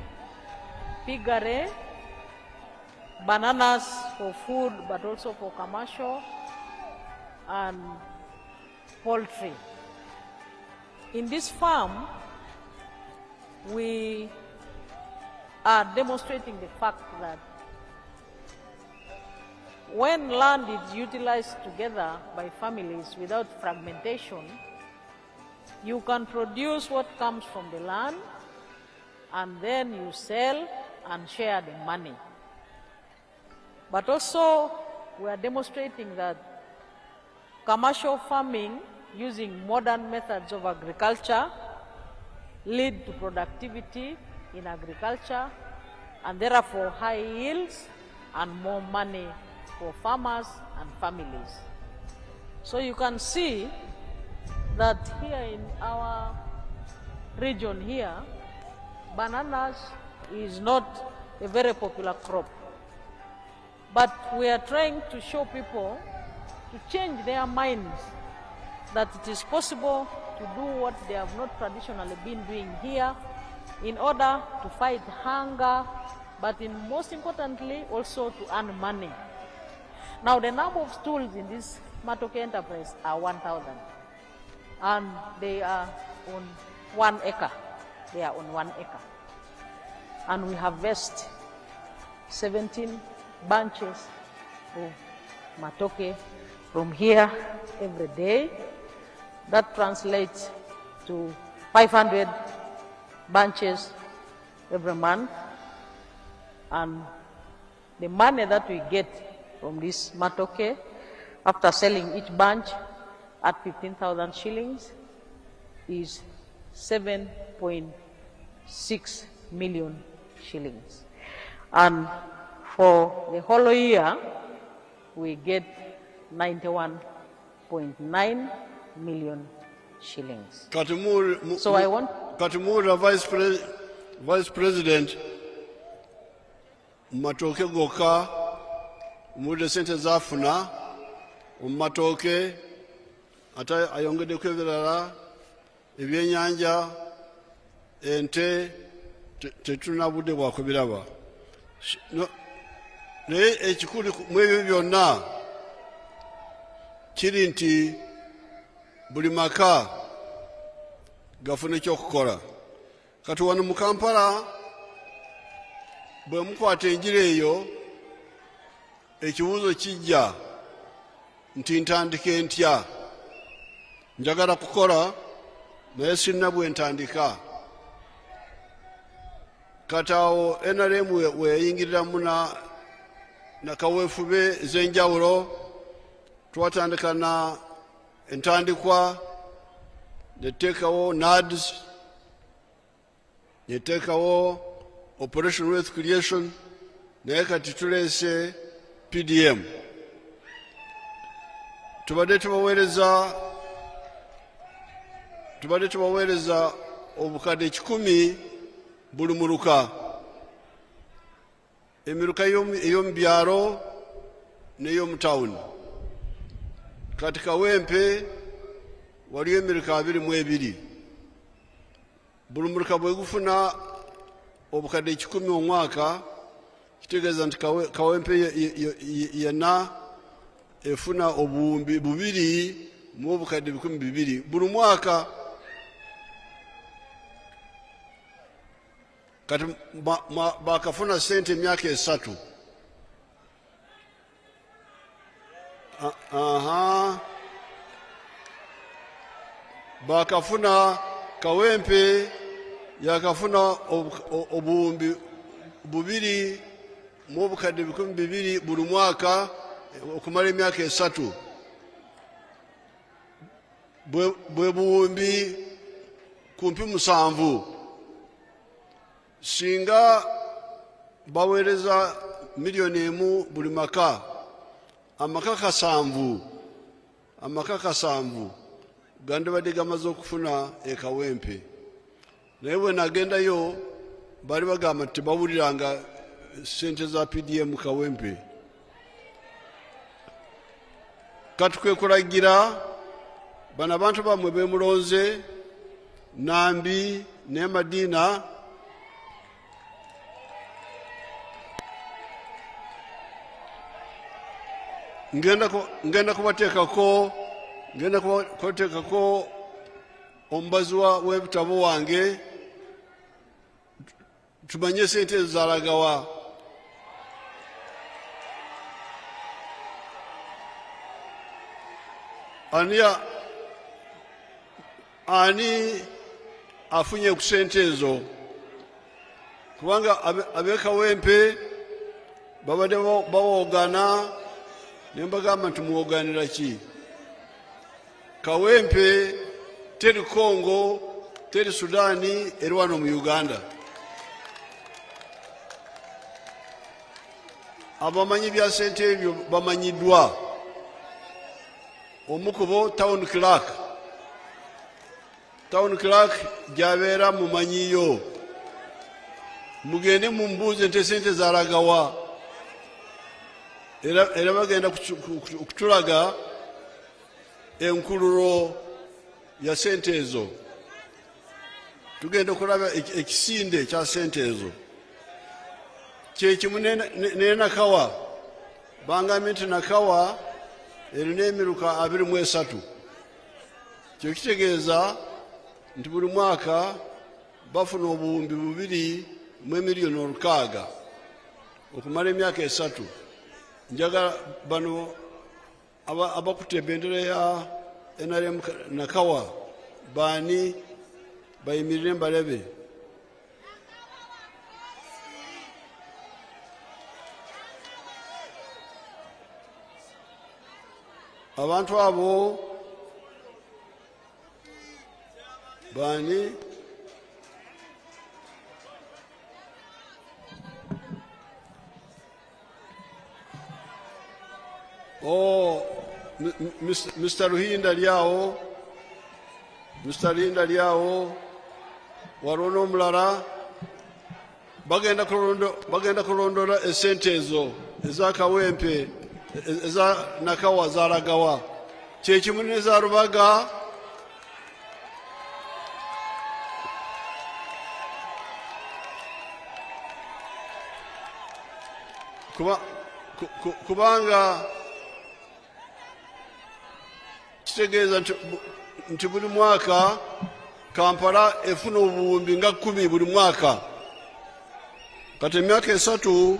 piggery, bananas for food but also for commercial, and poultry. In this farm, we are demonstrating the fact that when land is utilized together by families without fragmentation, you can produce what comes from the land and then you sell and share the money. But also, we are demonstrating that commercial farming using modern methods of agriculture lead to productivity in agriculture and therefore high yields and more money for farmers and families. So you can see that here in our region here, bananas is not a very popular crop. But we are trying to show people to change their minds that it is possible to do what they have not traditionally been doing here in order to fight hunger, but most importantly also to earn money. Now the number of stools in this Matoke enterprise are 1,000 and they are on 1 acre. They are on 1 acre. And we harvest 17 bunches of Matoke from here every day. That translates to 500 bunches every month. And the money that we get from this Matoke, after selling each bunch at 15,000 shillings, is 7.6 million shillings. And for the whole year, we get 91.9 million shillings. So I want Katimura Vice President Matoke Goka Mude Sente Zafuna Matoke ata ayongede kweverara ebyenyanja ente tetunabude bwakubiraba naye ekikulu mwebyo byonna kiri nti buli maka gafuna ekyokukola. Kati wano mu Kampala bwe mukwata enjira eyo ekibuuzo kijja nti ntandike ntya, njagala kukola naye sinna bwe ntandika. Kati awo NRM weyayingiriramu na kaweefube ez'enjawulo, twatandika na entandikwa neteekawo NADS, neteekawo Operation Wealth Creation, naye kati tuleese PDM. Tubadde tubaweereza obukadde 1,000 buli muluka, emiruka ey'omu byalo n'ey'omu tawuni. Kati Kawempe waliyo emiruka 22. Buli muluka bwe gufuna obukadde 1,000 omwaka, kitegeeza nti Kawempe yenna efuna obuwumbi 2 mu obukadde 2,200 buli mwaka. Kati bakafuna sente emyaka 3. Bakafuna Kawempe yakafuna obuwumbi 2 mu obukadde 2,200 buli mwaka okumala emyaka 3. Bwe buwumbi kumpi 7. Singa baweereza miliyoni 1 buli maka, amaka 7 gandibadde gamaze okufuna eKawempe. Naye bwe nagendayo bali bagamba nti tebawuliranga sente za PDM Kawempe. katukwe kulagira bana abantu bamwe bemulonze Nambi ne Madina ngenda kubateekako omubazi w'ebitabo wange tumanye sente ezo zalagawa. Ani afunye ku sente ezo kubanga ab'ekawempe babadde bawoogana ne mbagamba nti muwoganira ki? Kawempe teri Congo teri Sudani eri wano mu Uganda. Abamanyi bya sente ebyo bamanyiddwa. Omukubo town clerk jabeera mumanyiyo. Mugende mumbuuze nti sente zalagawa. Era bagenda kutulaga enkuluro ya sente ezo. Tugenda okulaba ekisinde kya sente ezo. Kyekimu ne Nakawa. Bangambye nti Nakawa erina emiruka 23. Kyo kitegeeza nti buli mwaka bafuna obuwumbi 2,600,000 okumala emyaka 3. Njagala bano abakutte ebendera ya NRM Nakawa baani bayimirire mbalebe. Abantu abo baani Mr. Ruhinda lyawo warono omulala bagenda kulondola esente ezo ezakawempe eza Nakawa zalagawa. Kyekimu neza Rubaga kubanga kitegeeza nti buli mwaka Kampala efuna obuwumbi nga 10 buli mwaka. Kati emyaka 3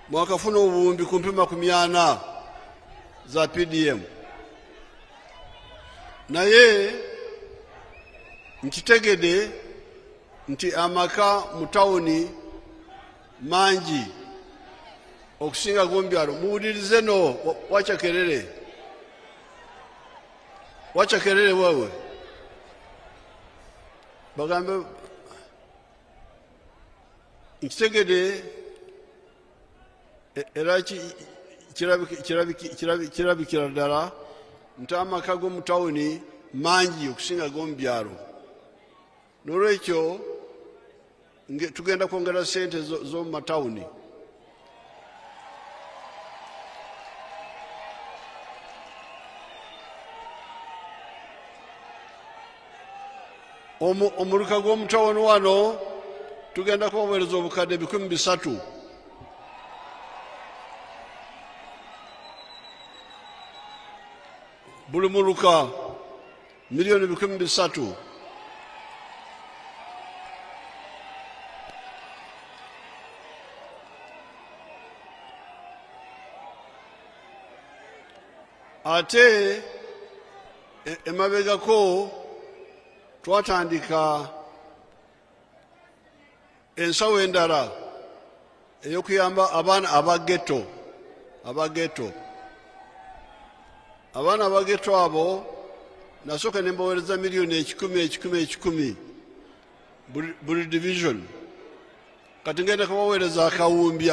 mwakafuna obuwumbi kumpi 40 za PDM. Naye nkitegede nti amaka mu tawuni mangi okusinga gombyalo. Muwulirize no wachakerere wewe bagambe nkitegede era kirabikira ddala nti amaka g'omu tawuni mangi okusinga g'omu byalo. N'olwekyo tugenda kwongera sente z'omu matawuni. Omuluka gw'omu tawuni wano tugenda kubaweereza obukadde 300,000. Buli muluka milioni 300,000. Ate emabegako twatandika ensawo endala ey'okuyamba abaana abageto. Abaana abageto abo nasooka ne mbaweereza milioni 10 buli division. Kati ngenda kubaweereza akawumbi.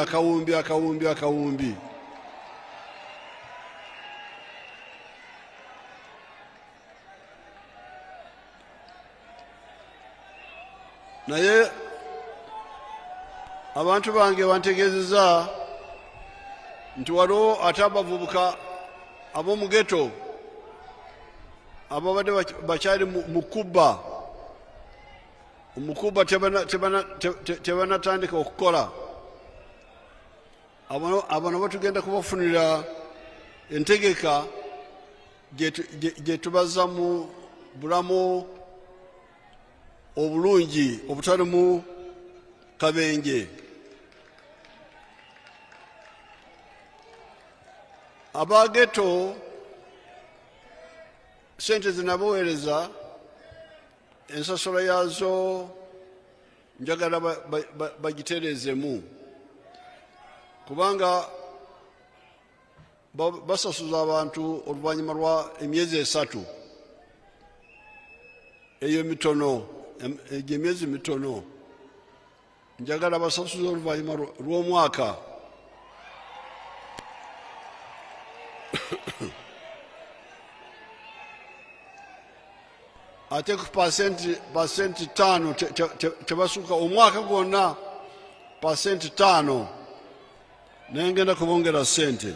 Naye abantu bange bantegeezezza nti waliwo ate abavubuka ab'omu ghetto ababadde bakyali mu kubba omukubba tebanatandika okukola abo nabo tugenda kubafunira entegeka gye tubaza mu bulamu obulungi obutalimu kabenje. Abageto sente zinabaweereza ensasula yazo njagala bagitereezemu kubanga basasuza abantu oluvannyuma lwa emyezi 3 eyo mitono egyo emyezi mitono njagala basasuza oluvannyuma lw'omwaka ate ku pasenti 5 tebasuka omwaka gwonna pasenti 5 nengenda kubongera sente.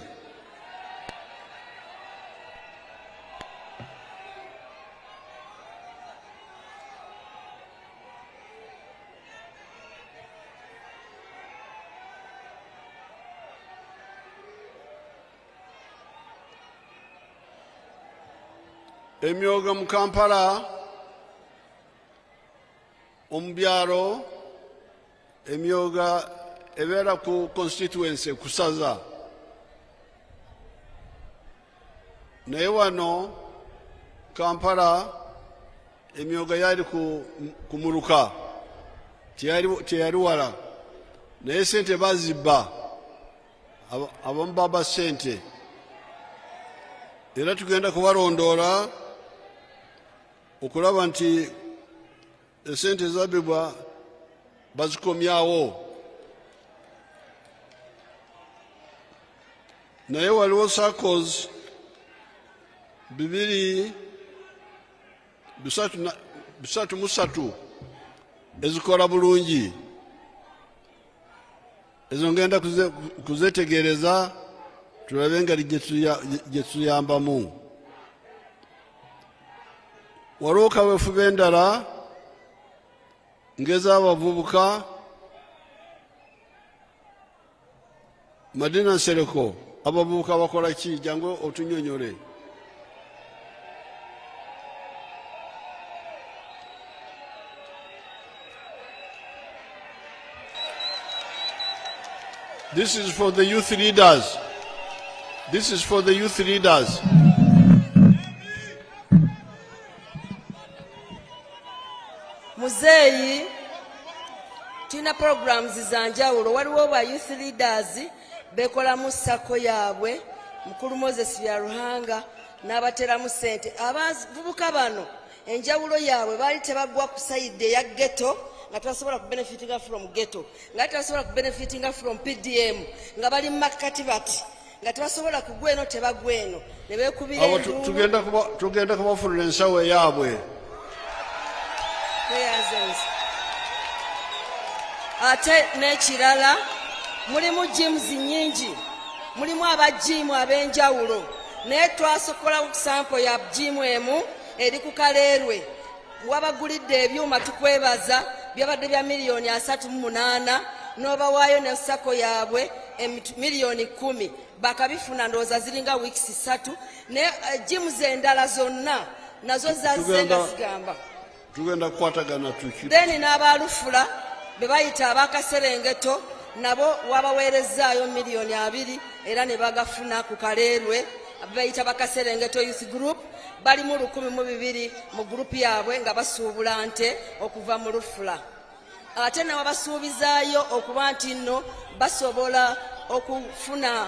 Emyoga mu Kampala omu byalo emyoga ebeera ku constituency kusaza naye wano Kampala emyoga yali kumuluka teyali wala naye sente bazibba abamu baba sente era tugenda kubalondoola okulaba nti esente zabbibwa bazikomyawo naye waliwo circles 3 ezikola bulungi ezo ngenda kuzetegereza tulabe engeri gye tuyambamu. Waliwo kaweefube endala ng'ez'abavubuka Madina Nsereko abavubuka bakola ki jangu otunyonyole. This is for the youth leaders. This is for the youth leaders. Muzeeyi tulina programs za njawulo waliwo ba youth leaders bekolamu sako yaabwe mukulu Moses Byaruhanga n'abateramu sente abavubuka bano enjawulo yaabwe baali tebagwa ku side ya ghetto nga tasobola kubenefitinga from ghetto nga tasobola kubenefitinga from PDM nga bali makati bati nga tebasobola kugweno tebagweno ne beekubira tugenda kubafunira ensawo yaabwe. Ate n'ekirala mulimu gyms nnyingi mulimu abajimu ab'enjawulo naye twasokola sampo ya jimu emu eri ku Kaleerwe wabagulidde ebyuma tukwebaza byabadde bya $3,800,000 n'obawaayo ne sako yaabwe $10,000,000 bakabifuna ndowooza ziringa weeks 3 ne gyms endala zonna nazo zazzenga zigamba tugenda kukwatagana then n'abalufula be bayita abakaserengeto nabo wabaweerezaayo $2,000,000 era ne bagafuna ku Kaleerwe bayita bakaserengeto youth group bali mu 1,200 mu group yaabwe nga basuubula nte okuva mu lufula ate nawe basuubizaayo okuba nti nno basobola okufuna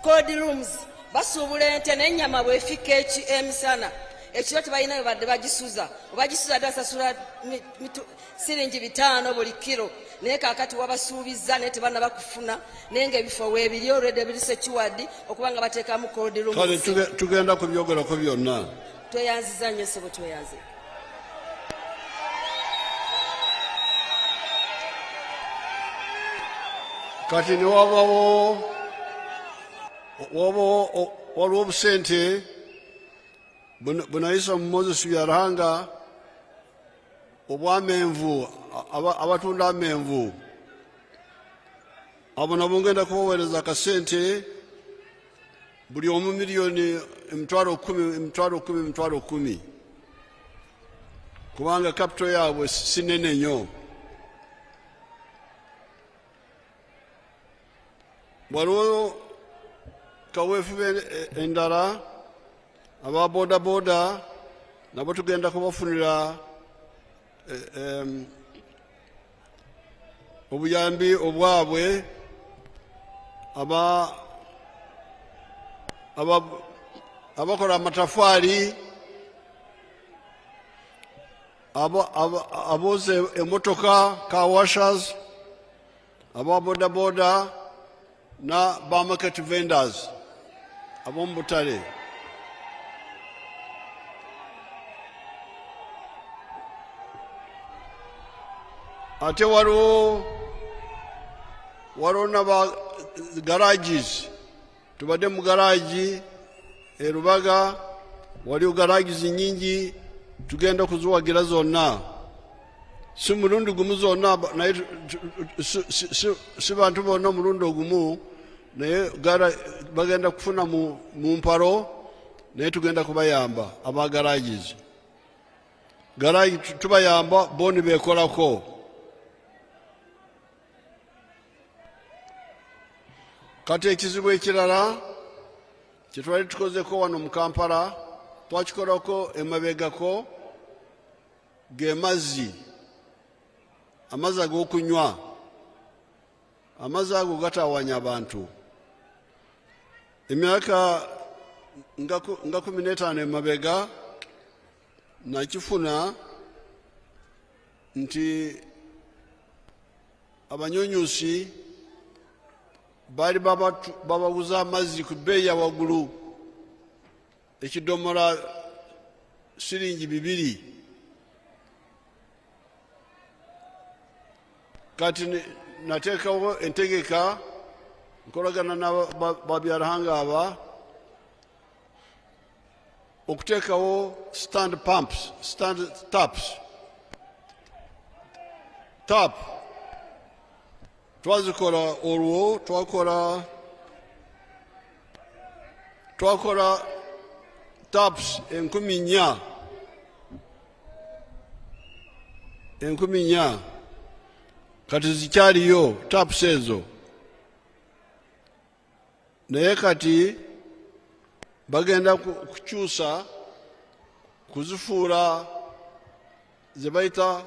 code rooms basuubula ente n'ennyama bwefika emisana ekiro tebalinayo badde bagisuza obagisuza dasasula siringi 5 buli kiro naye kaakati wabasuubiza naye tebanaba kufuna naye ng'ebifo weebiri olwedde biri sekiwadi okuba nga bateekamu code room. Kale tugenda kubyogerako byonna. Tweyanziza nnyo ssebo tweyanze. Kati ne wabawo waliwo obusente bunayisa mu Moses Byarahanga obw'amenvu abatunda amenvu abo nabo ngenda kubaweereza akasente buli omu miliyoni emitwalo 10 kubanga capital yaabwe si nnene nnyo. Waliwo kaweefube endala aba bodaboda nabo tugenda kubafunira obuyambi obwabwe abakola amatafaali abooza emotoka car washers aba bodaboda na ba market vendors ab'omu butale. Ate waliwo naba garages tubadde mu garagi Rubaga waliwo garages nyingi tugenda kuziwagira zonna si mulundi gumu zonna naye si bantu bonna omulundi ogumu naye bagenda kufuna mu mpalo naye tugenda kubayamba aba garages tubayamba boni bekolako. Kati ekizibu ekirala kyetwali tukozeko wano mu Kampala twakikolako emabegako ge mazzi ag'okunywa. Amazzi ago gatawanya abantu. Emyaka nga 15 emabega nakifuna nti abanyonyusi bali babaguza amazzi ku bbeeyi ya waggulu ekidomola siringi 2. Kati nateekawo entegeka nkolagana n'Ababyarahanga aba okuteekawo stand taps twazikola olwo twakola taps 4,000 kati zikyaliyo taps ezo naye kati bagenda kukyusa kuzifuula ze bayita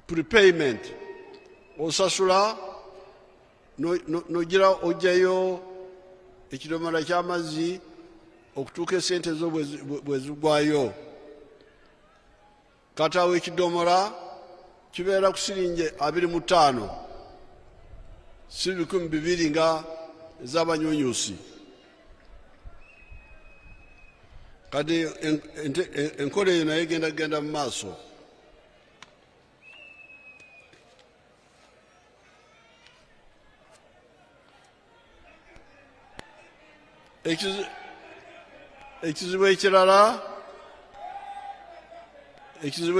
prepayment. Osasula nogira ojjayo ekidomola ky'amazzi okutuuka esente zo bwe zigwayo. Kati awo ekidomola kibeera ku siringi 25 si 2,000 nga ez'abanyonyusi. Kati enkola eyo naye genda mu maaso. Ekizibu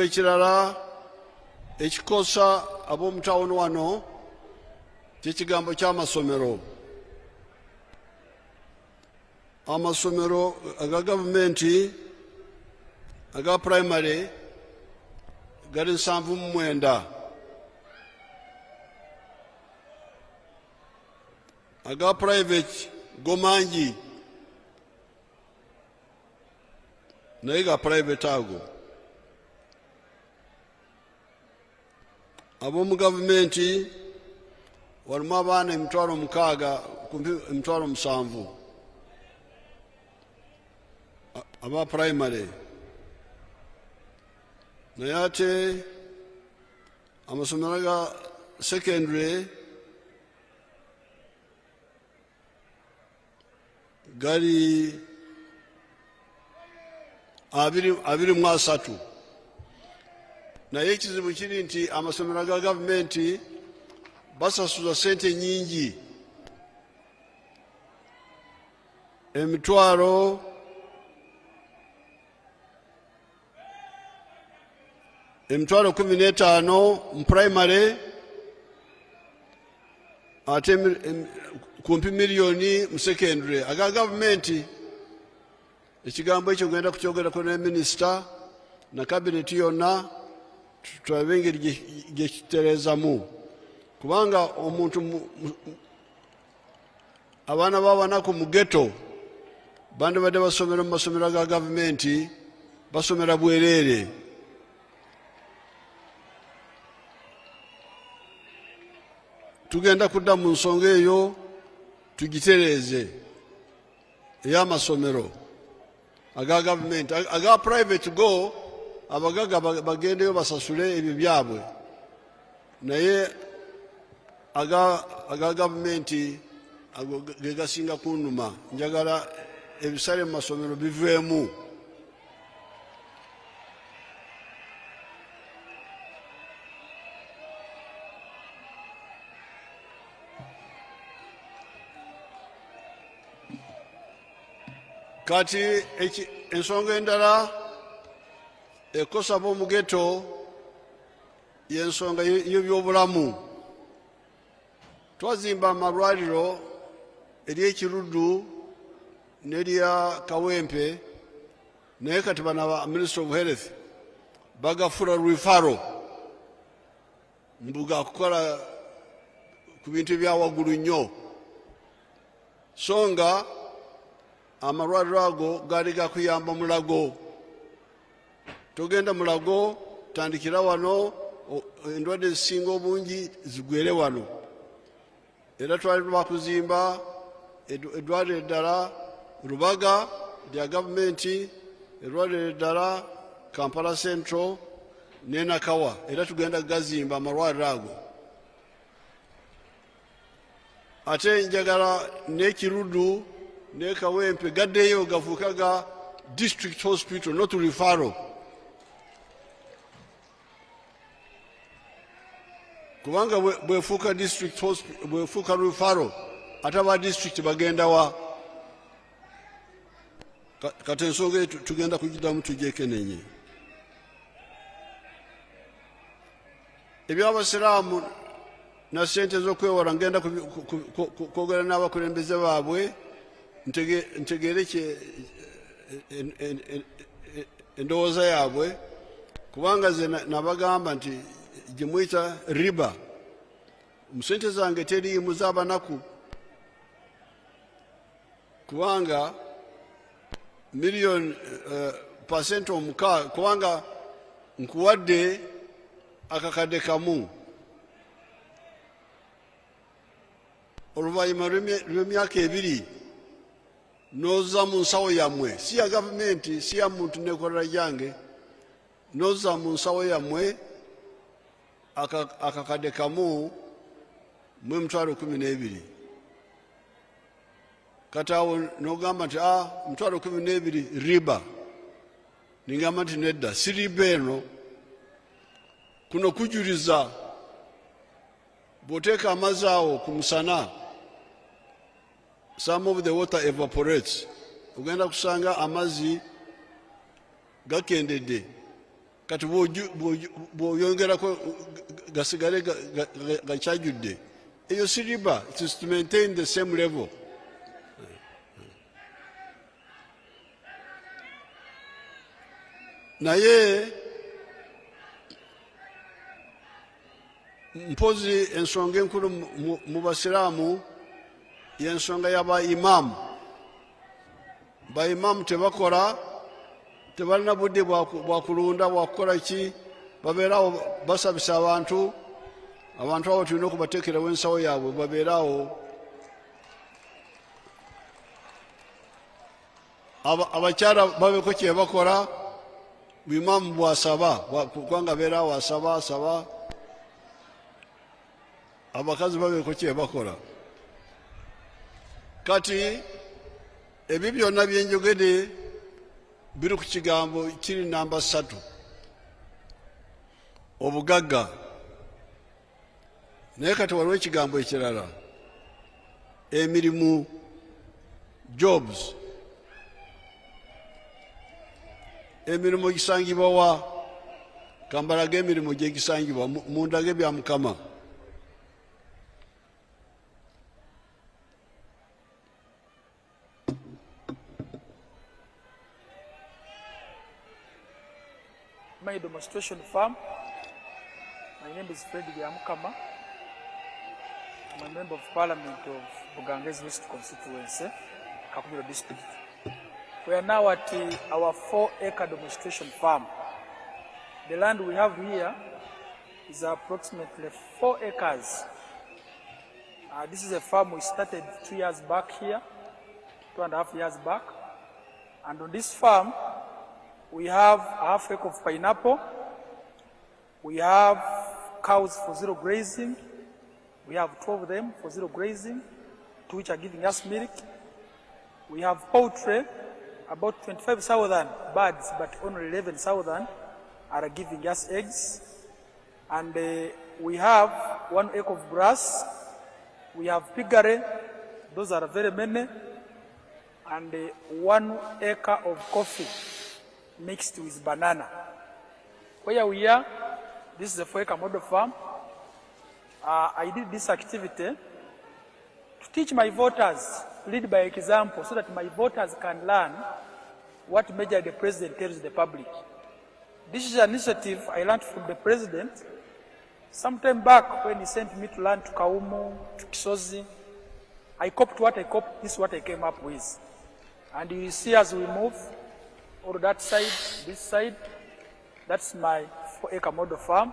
ekirala ekikosa ab'omu tawuni wano ky'ekigambo ky'amasomero. Amasomero aga gavumenti aga primary gali 79, aga private go mangi naye ga private ago. Ab'omu gavumenti walimu abaana 6,000 kumpi 7,000 aba primary. Naye ate amasomero ga secondary gali 23. Naye ekizibu kiri nti amasomero ga gavumenti basasuza sente nyingi emitwalo emitwalo 15 mu primary ate kumpi miliyoni mu secondary. Aga gavumenti ekigambo ekyo genda kukyogerako ne minisita na kabineti yonna tulabe engeri gye kitereezamu, kubanga omuntu abaana b'abanaku mu ghetto bandibadde basomera mu masomero ga gavumenti basomera bwereere. Tugenda kudda mu nsonga eyo tugitereeze ey'amasomero aga gavumenti. Aga private go abagaga bagendeyo basasule ebyo byabwe, naye aga gavumenti ago ge gasinga kunnuma. Njagala ebisale mu masomero biveemu. Kati ensonga endala ekosa b'omu ghetto y'ensonga y'ebyobulamu. Twazimba amalwaliro ery'ekiruddu n'erya Kawempe, naye kati bano Minister of Health bagafula referral mbuga kukola ku bintu ebya waggulu nnyo, so nga amalwaliro ago gaali gakuyamba Mulago. Togenda Mulago, tandikira wano, endwadde ezisinga obungi zigwere wano. Era twali bakuzimba eddwaliro eddala Rubaga lya gavumenti, eddwaliro eddala Kampala Central ne Nakawa, era tugenda gazimba amalwaliro ago. Ate njagala n'ekiruddu ne Kawempe gaddeyo gafuuka ga district hospital, not referral. Kubanga bwefuuka district hospital, bwefuuka referral, ate aba district bagenda wa. Kati ensonga tugenda kugiddamu tugyekenenye. Eby'abasiraamu na ssente z'okwewala ngenda kwogera n'abakulembeze baabwe ntegeere endowooza yaabwe, kubanga ze nabagamba nti gye muyita riba, mu ssente zange teriimu z'abanaku, kubanga miliyoni pasenti 6, kubanga nkuwadde akakadde kamu oluvannyuma lw'emyaka 2 noza mu nsawo yammwe, si ya gavumenti, si ya muntu nekolera gyange, noza mu nsawo yammwe akakadde kamu mu emitwalo 12. Kati awo n'ogamba nti emitwalo 12 riba. Ningamba nti nedda, si riba eno. Kuno kujuliza bw'oteeka amazzi awo ku musana, some of the water evaporates. Ugenda kusanga amazzi gakendedde. Kati bw'oyongerako gasigale gakyajjudde. Eyo si riba. It is to maintain the same level. Naye mpozi ensonga enkulu mu basiraamu y'ensonga y'abaimaamu. Baimaamu tebakola, tebalina budde bwa kulunda, bwa kukola ki, babeerawo basabisa abantu. Abantu abo tulina okubateekerawo ensawo yaabwe, babeerawo. Abakyala babeeko kye bakola, imaamu bw'asaba, kubanga beerawo asaba. Abakazi babeeko kye bakola. Kati ebyo byonna byenjogedde biri ku kigambo kiri namba 3, obugagga. Naye kati waliwo ekigambo ekirala, emirimu, jobs. emirimu gisangibwa wa kambalage emirimu gye gisangibwa mundage bya Mukama. My demonstration farm. My name is Fred Byamukama. I'm a member of Parliament of Bugangezi West Constituency, Kakubiro District. We are now at our 4-acre demonstration farm. The land we have here is approximately 4 acres. This is a farm we started 2 years back here, 2.5 years back. And on this farm, we have a half acre of pineapple. We have cows for zero grazing. We have 12 of them for zero grazing, 2 which are giving us milk. We have poultry, about 25,000 birds, but only 11,000 are giving us eggs. And we have 1 acre of grass. We have piggery, those are very many. And 1 acre of coffee mixed with banana. Where we are, this is a 4-acre model farm. I did this activity to teach my voters, lead by example, so that my voters can learn what measure the president tells the public. This is an initiative I learned from the president sometime back when he sent me to learn to Kaumu, to Kisozi. I copied what I copied, this is what I came up with. And you will see as we move, or that side, this side, that's my 4-acre model farm.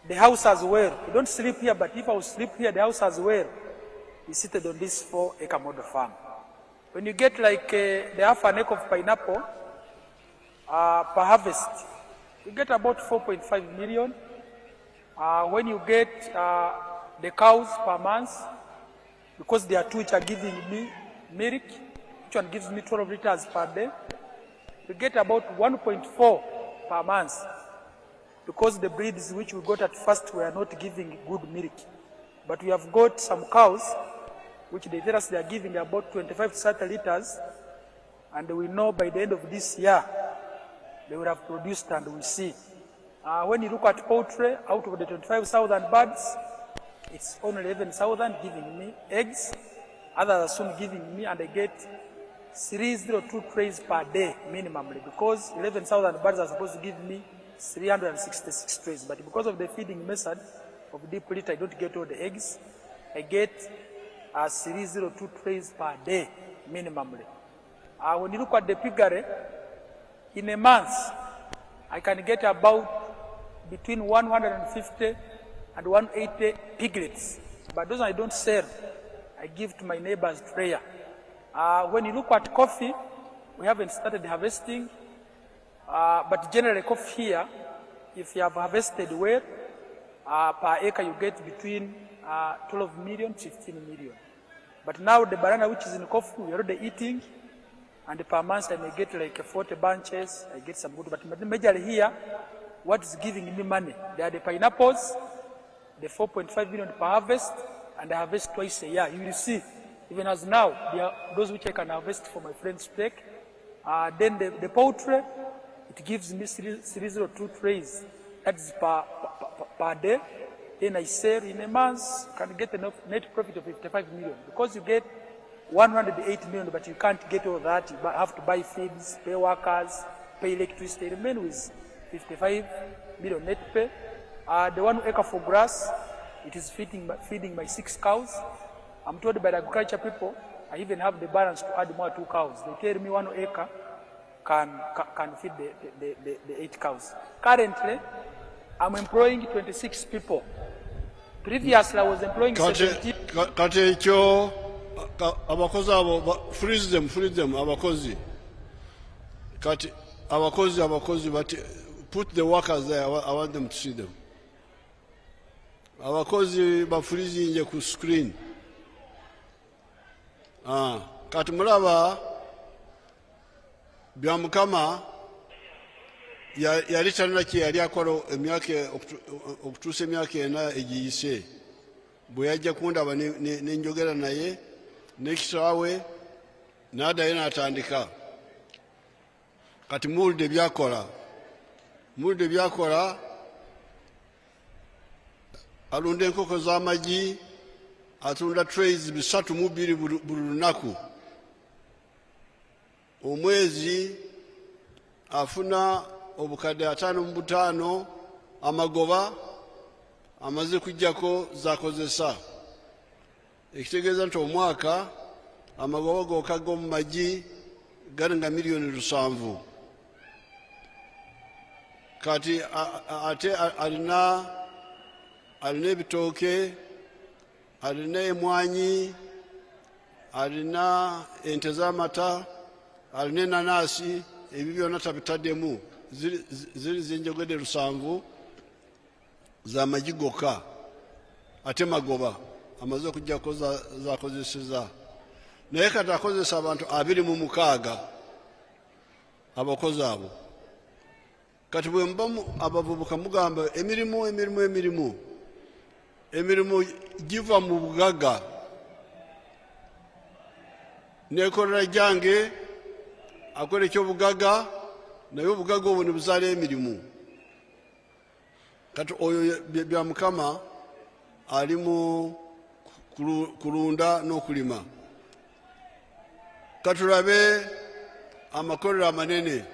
The house as well. You don't sleep here, but if I would sleep here, the house as well is seated on this 4-acre model farm. When you get like the half an acre of pineapple per harvest, you get about 4.5 million. When you get the cows per month, because there are 2 which are giving me milk, each one gives me 12 liters per day, we get about 1.4 per month, because the breeds which we got at first were not giving good milk. But we have got some cows which they tell us they are giving about 25 to 30 liters, and we know by the end of this year they will have produced, and we see. When you look at poultry, out of the 25,000 birds, it's only 11,000 giving me eggs. Others are soon giving me, and I get 302 trays per day minimally, because 11,000 birds are supposed to give me 366 trays. But because of the feeding method of deep litter, I don't get all the eggs. I get 302 trays per day minimally. When you look at the piggery, in a month, I can get about between 150 and 180 piglets. But those I don't sell, I give to my neighbors prayer. When you look at coffee, we haven't started harvesting, but generally coffee here, if you have harvested well, per acre you get between 12 million, 15 million. But now the banana which is in coffee, we're already eating, and per month I may get like 40 bunches, I get some good, but majorly here, what is giving me money? They are the pineapples, the 4.5 million per harvest, and I harvest twice a year. You will see, even as now, there are those which I can harvest for my friends to take. Then the poultry, it gives me 302 trays. That's per day. Then I sell in a month, can get a net profit of 55 million. Because you get 108 million, but you can't get all that. You have to buy feeds, pay workers, pay electricity. You remain with 55 million net pay. The 1 acre for grass, it is feeding my 6 cows. I'm told by the agriculture people, I even have the balance to add more 2 cows. They tell me 1 acre can feed the 8 cows. Currently, I'm employing 26 people. Previously, I was employing 17. Katecho, abakozi abo, freeze them, abakozi. Kati, abakozi, but put the workers there, I want them to see them. Abakozi ba freeze nje ku screen. Kati mulaba Byamukama yali talina kye yali akola emyaka okutuusa emyaka 4 egiyise, bwe yajja kundaba nenjogera naye n'ekitaawe n'addayo n'atandika. kati muwulidde byakola alunda enkoko z'amagi atunda trays 3 buli lunaku omwezi afuna obukadde 55 amagoba amaze kujjako zakozesa ekitegeeza nti omwaka amagoba gokagga mu magi gali nga miliyoni 7 kati ate alina ebitooke alina emwanyi alina ente z'amata alina enanaasi ebyo byonna tabitaddemu ziri zenjogedde 7 z'amagi gokka ate magoba amaze okujjako zakozeseza naye kati akozesa abantu 26 abakozi abo kati bwe mba abavubuka mugamba emirimu giva mu bugagga nekolera jange akola ekyobugagga naye obugagga obwo ne buzaala emirimu kati oyo bya Mukama ali mu kulunda n'okulima katulabe amakolero amanene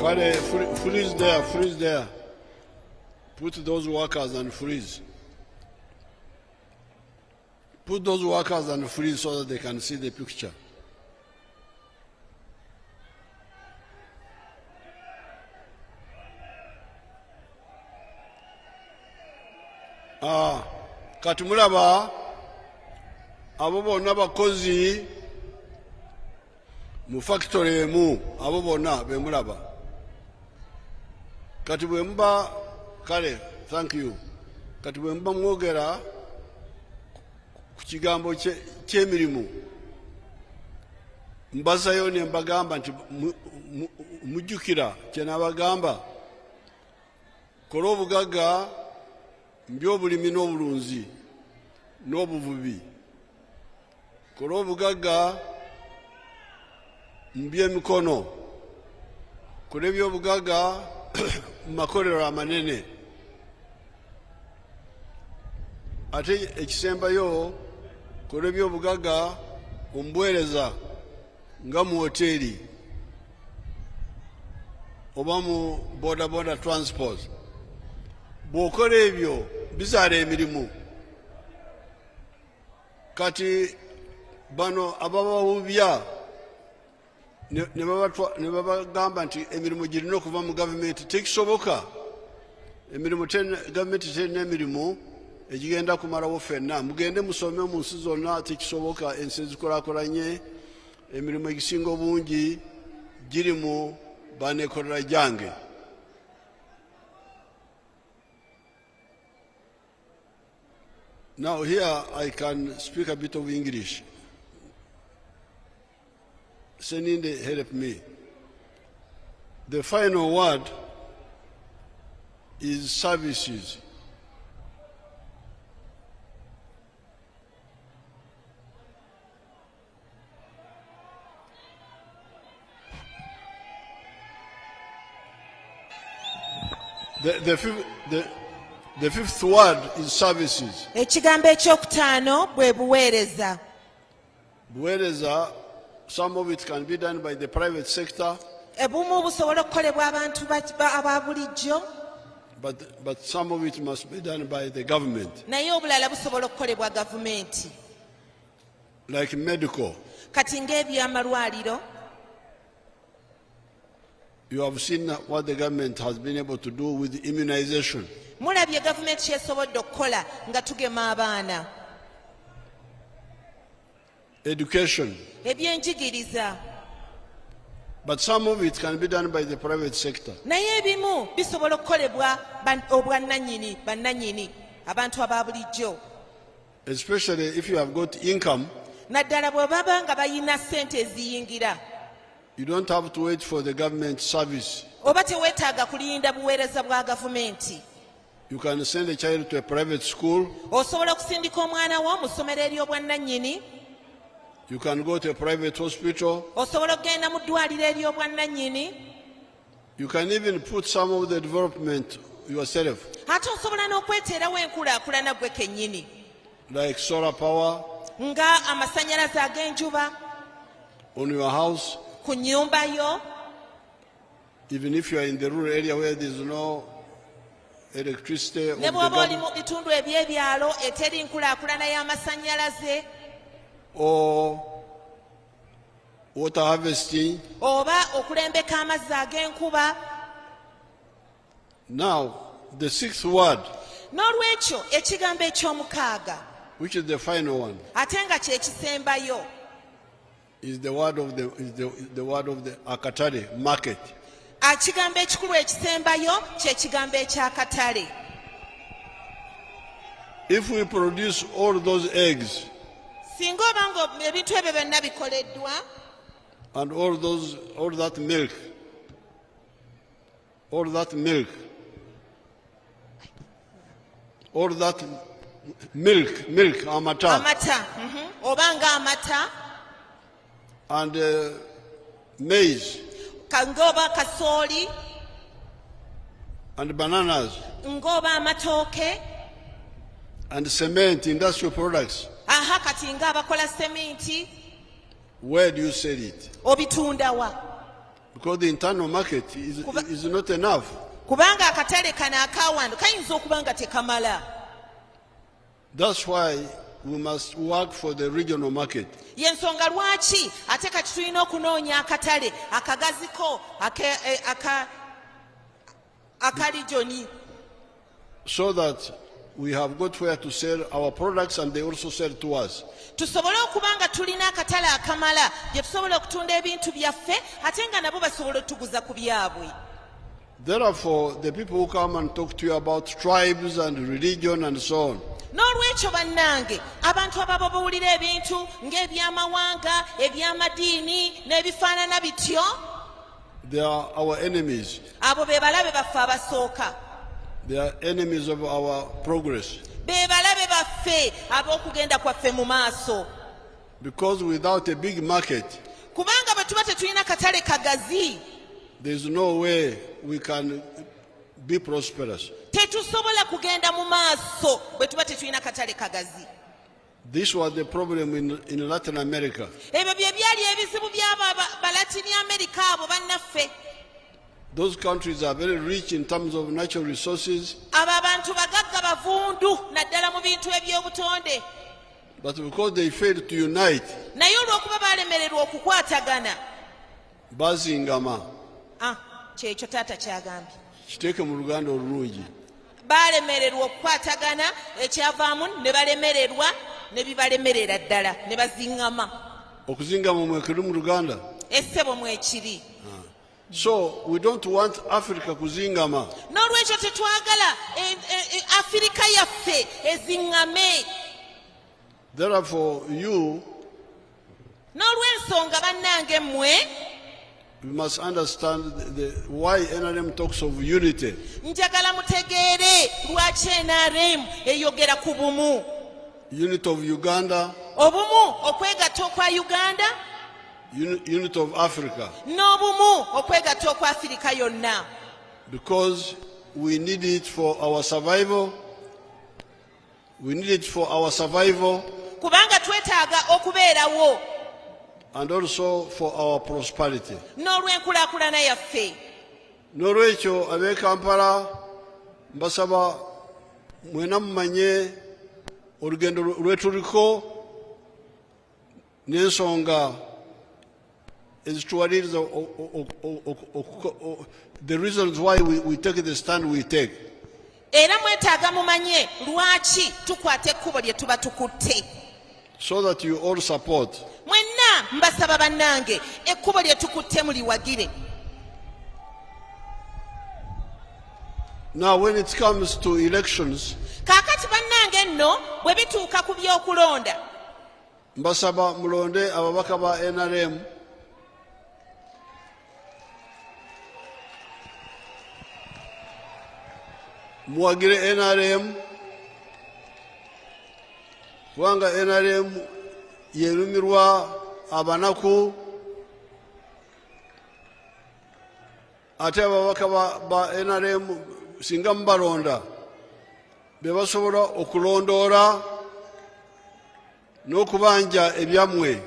Kale, freeze there. Put those workers and freeze. Put those workers and freeze so that they can see the picture. Kati mulaba abo bonna bakozi mu factory emu abo bonna be mulaba kati bwe mba kale thank you kati bwe mba mwogera ku kigambo ky'emirimu mbazayo ne mbagamba nti mujjukira kye nabagamba kola obugagga mby'obulimi n'obulunzi n'obuvubi kola obugagga mby'emikono kola eby'obugagga mu makolero amanene ate ekisembayo kola eby'obugagga omubuweereza nga mu hoteeri oba mu boda transport bw'okola ebyo bizaala emirimu kati bano ababawubya ne babagamba nti emirimu girina okuva mu gavumenti tekisoboka emirimu gavumenti terina emirimu egigenda kumalawo ffenna mugende musome mu nsi zonna tekisoboka ensi ezikolakolanye emirimu egisinga obungi giri mu baneekolera jange Now here I can speak a bit of English. Seninde help me. The final word is services. The fifth word is services. Ekigambo ekyokutaano bwe buweereza. Buweereza, some of it can be done by the private sector. Ebumu busobola okukolebwa abantu aba bulijjo. But some of it must be done by the government. Naye obulala busobola okukolebwa gavumenti. Like medical. Kati ng'ebyamalwaliro. You have seen what the government has been able to do with immunization. mulabye gavumenti kyesobodde okukola nga tugema abaana. Education. Ebyenjigiriza. But some of it can be done by the private sector. Naye ebimu bisobola okukolebwa bannannyini abantu aba bulijjo. Especially if you have got income. Naddala bwe baba nga bayina ssente eziyingira. You don't have to wait for the government service. Oba teweetaaga kulinda buweereza bwa gavumenti. You can send a child to a private school. Osobola okusindika omwana wo mu ssomero ery'obwannannyini. You can go to a private hospital. Osobola okugenda mu ddwaliro ery'obwannannyini. You can even put some of the development yourself. Ate osobola n'okweteerawo enkulaakulana gwe kennyini. Like solar power. Nga amasannyalaze ag'enjuba. On your house. Ku nnyumba yo. Even if you are in the rural area where there is no electricity. Ne bw'oba oli mu bitundu eby'ebyalo eteri nkulaakulana y'amasannyalaze. Or water harvesting. Oba okulembeka amazzi ag'enkuba. Now, the sixth word. N'olwekyo ekigambo eky'omukaaga. Which is the final one. Ate nga kye kisembayo. Is the word of the akatale, market. Ekigambo ekikulu ekisembayo kye kigambo eky'akatale. If we produce all those eggs. Singa oba nga ebintu ebyo byonna bikoleddwa. And all that milk. All that milk. All that milk, amata. Amata. Oba nga amata. And maize. Kangoba kasooli. And bananas. Ngoba amatooke. And cement, industrial products. Aha kati nga abakola sementi. Where do you sell it? Obitunda wa? Because the internal market is not enough. Kubanga akatale kana akawando kayinza okuba nga tekamala. That's why we must work for the regional market. Yensonga lwaki ate kati tulina okunoonya akatale akagaziko akalijoni. So that we have got where to sell our products and they also sell to us. Tusobole okuba nga tulina akatale akamala gye tusobola okutunda ebintu byaffe ate nga nabo basobola otuguza ku byabwe. Therefore, the people who come and talk to you about tribes and religion and so on. N'olwekyo bannange abantu ababa bawulira ebintu ng'ebyamawanga ebyamadiini n'ebifaanana bityo. They are our enemies. Abo be balabe baffe abasooka. They are enemies of our progress. Be balabe baffe ab'okugenda kwaffe mu maaso. Because without a big market. Kubanga bwe tuba tetulina katale kagazi. There is no way we can be prosperous. Tetusobola kugenda mu maaso bwe tuba tetulina katale kagazi. This was the problem in Latin America. Ebyo bye byali ebizibu by'aba Latini America abo bannaffe. Those countries are very rich in terms of natural resources. Abo abantu bagagga bavundu naddala mu bintu eby'obutonde. But because they failed to unite. Naye olw'okuba baalemererwa okukwatagana. Bazingama. Kyekyo taata kyagambye. Kiteeke mu Luganda olulungi. Baalemererwa okukwatagana ekyavaamu ne balemererwa ne bibalemerera ddala ne bazingama. Okuzingama mwekiri mu Luganda. Essebo mwekiri. So we don't want Africa kuzingama. N'olwekyo tetwagala Afirika yaffe ezingame. Therefore you. N'olw'ensonga bannange mmwe. We must understand why NRM talks of unity. Njagala mutegeere lwaki NRM eyogera ku bumu. Unity of Uganda. Obumu okwegatta okwa Uganda. Unity of Africa. N'obumu okwegatta okwa Afirika yonna. Because we need it for our survival. We need it for our survival. Kubanga twetaaga okubeerawo. And also for our prosperity. N'olw'enkulaakulana yaffe. N'olwekyo ab'e Kampala mbasaba mwena mumanye olugendo lwetuliko n'ensonga ezituwaliriza the reasons why we take the stand we take. Era mwetaaga mumanye lwaki tukwata ekkubo lye tuba tukutte. So that you all support. Mwenna mbasaba bannange ekkubo lye tukutte muliwagire. Now when it comes to elections, kaakati bannange nno bwe bituuka ku by'okulonda, mbasaba mulonde ababaka ba NRM muwagire NRM kubanga NRM yerumirwa abanaku ate ababaka ba NRM singa mubalonda be basobola okulondoora n'okubanja ebyamwe.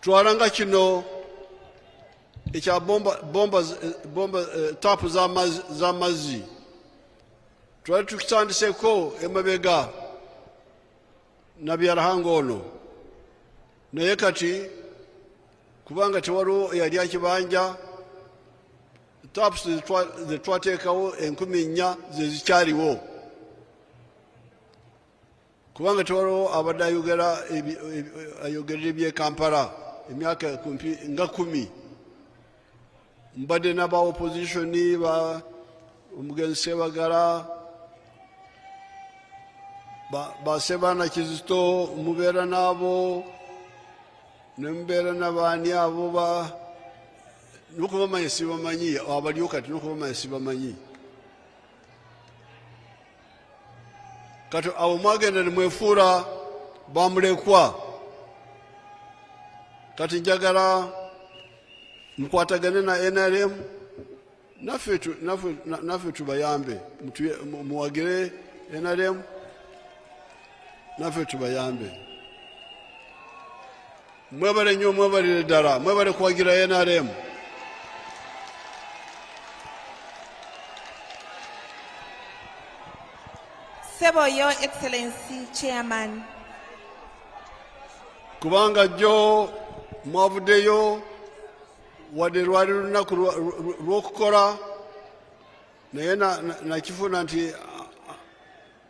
Twalanga kino ekya bomba tapu z'amazzi twali tukitandiseko emabega na byarahanga ono, naye kati kubanga tewaliwo eyali akibanja taps ze twateekawo 4,000 ze zikyaliwo kubanga tewaliwo abadde ayogerera eby'e Kampala emyaka kumpi nga 10. Mbadde n'aba opposition ba omugenzi Sebagala ba Sebana Kizito mubeera nabo ne mubeera n'abaani abo n'okubamanyi sibamanyi abaliwo kati n'okubamanyi sibamanyi. Kati abo mwagenda ne mwefuula bamulekwa. Kati njagala mukwatagane na NRM naffe tubayambe, muwagire NRM naffe tubayambe. Mwebale nnyo, mwebalire ddala, mwebale kuwagira NRM. Sebo, Your Excellency Chairman. Kubanga jjo mwavuddeyo wadde lwali lunaku lw'okukola naye nakifuna nti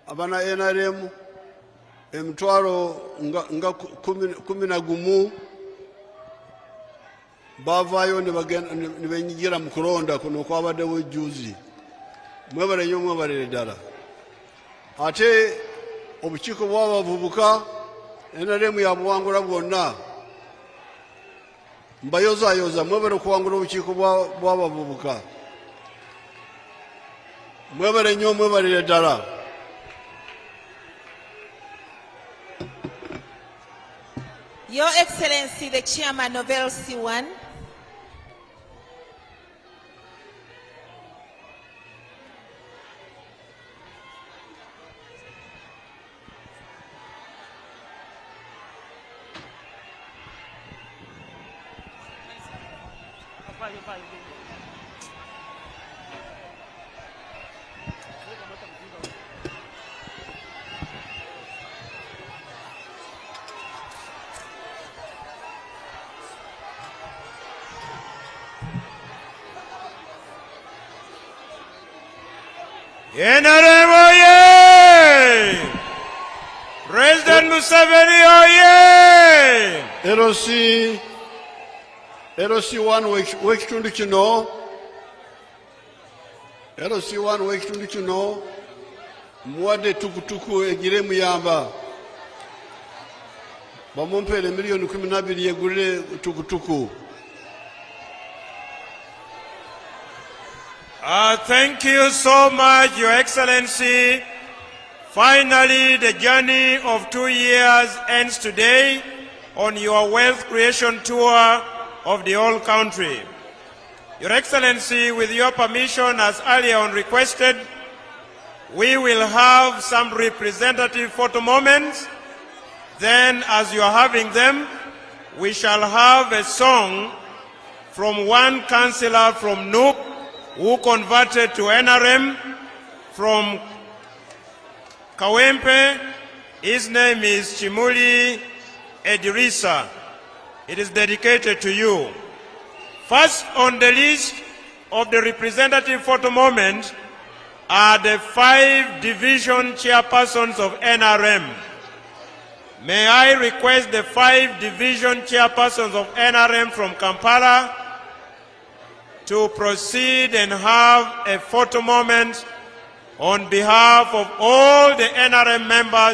abana NRM emitwalo nga 11 bavaayo ne benyigira mu kulonda kuno kwabaddewo ejjuuzi. Mwebale nnyo, mwebalire ddala. Ate obukiiko bw'abavubuka NRM yabuwangula bwonna. Mbayozaayoza, mwebale okuwangula obukiiko bw'abavubuka. Mwebale nnyo, mwebalire ddala. Your Excellency the Chairman of LC1. NRM oye! President Museveni oye! LC1 w'ekitundu kino, LC1 w'ekitundu kino muwadde tukutuku egire muyamba. Bamumpeere miliyoni 12 yegulire tukutuku. Thank you so much, Your Excellency. Finally, the journey of 2 years ends today on your wealth creation tour of the whole country. Your Excellency, with your permission, as earlier on requested, we will have some representative photo moments. Then, as you are having them, we shall have a song from one councillor from Nook who converted to NRM, from Kawempe, His name is Chimuli Edirisa. It is dedicated to you. First on the list of the representative photo moment are the 5 division chairpersons of NRM. May I request the 5 division chairpersons of NRM from Kampala to proceed and have a photo moment on behalf of all the NRM members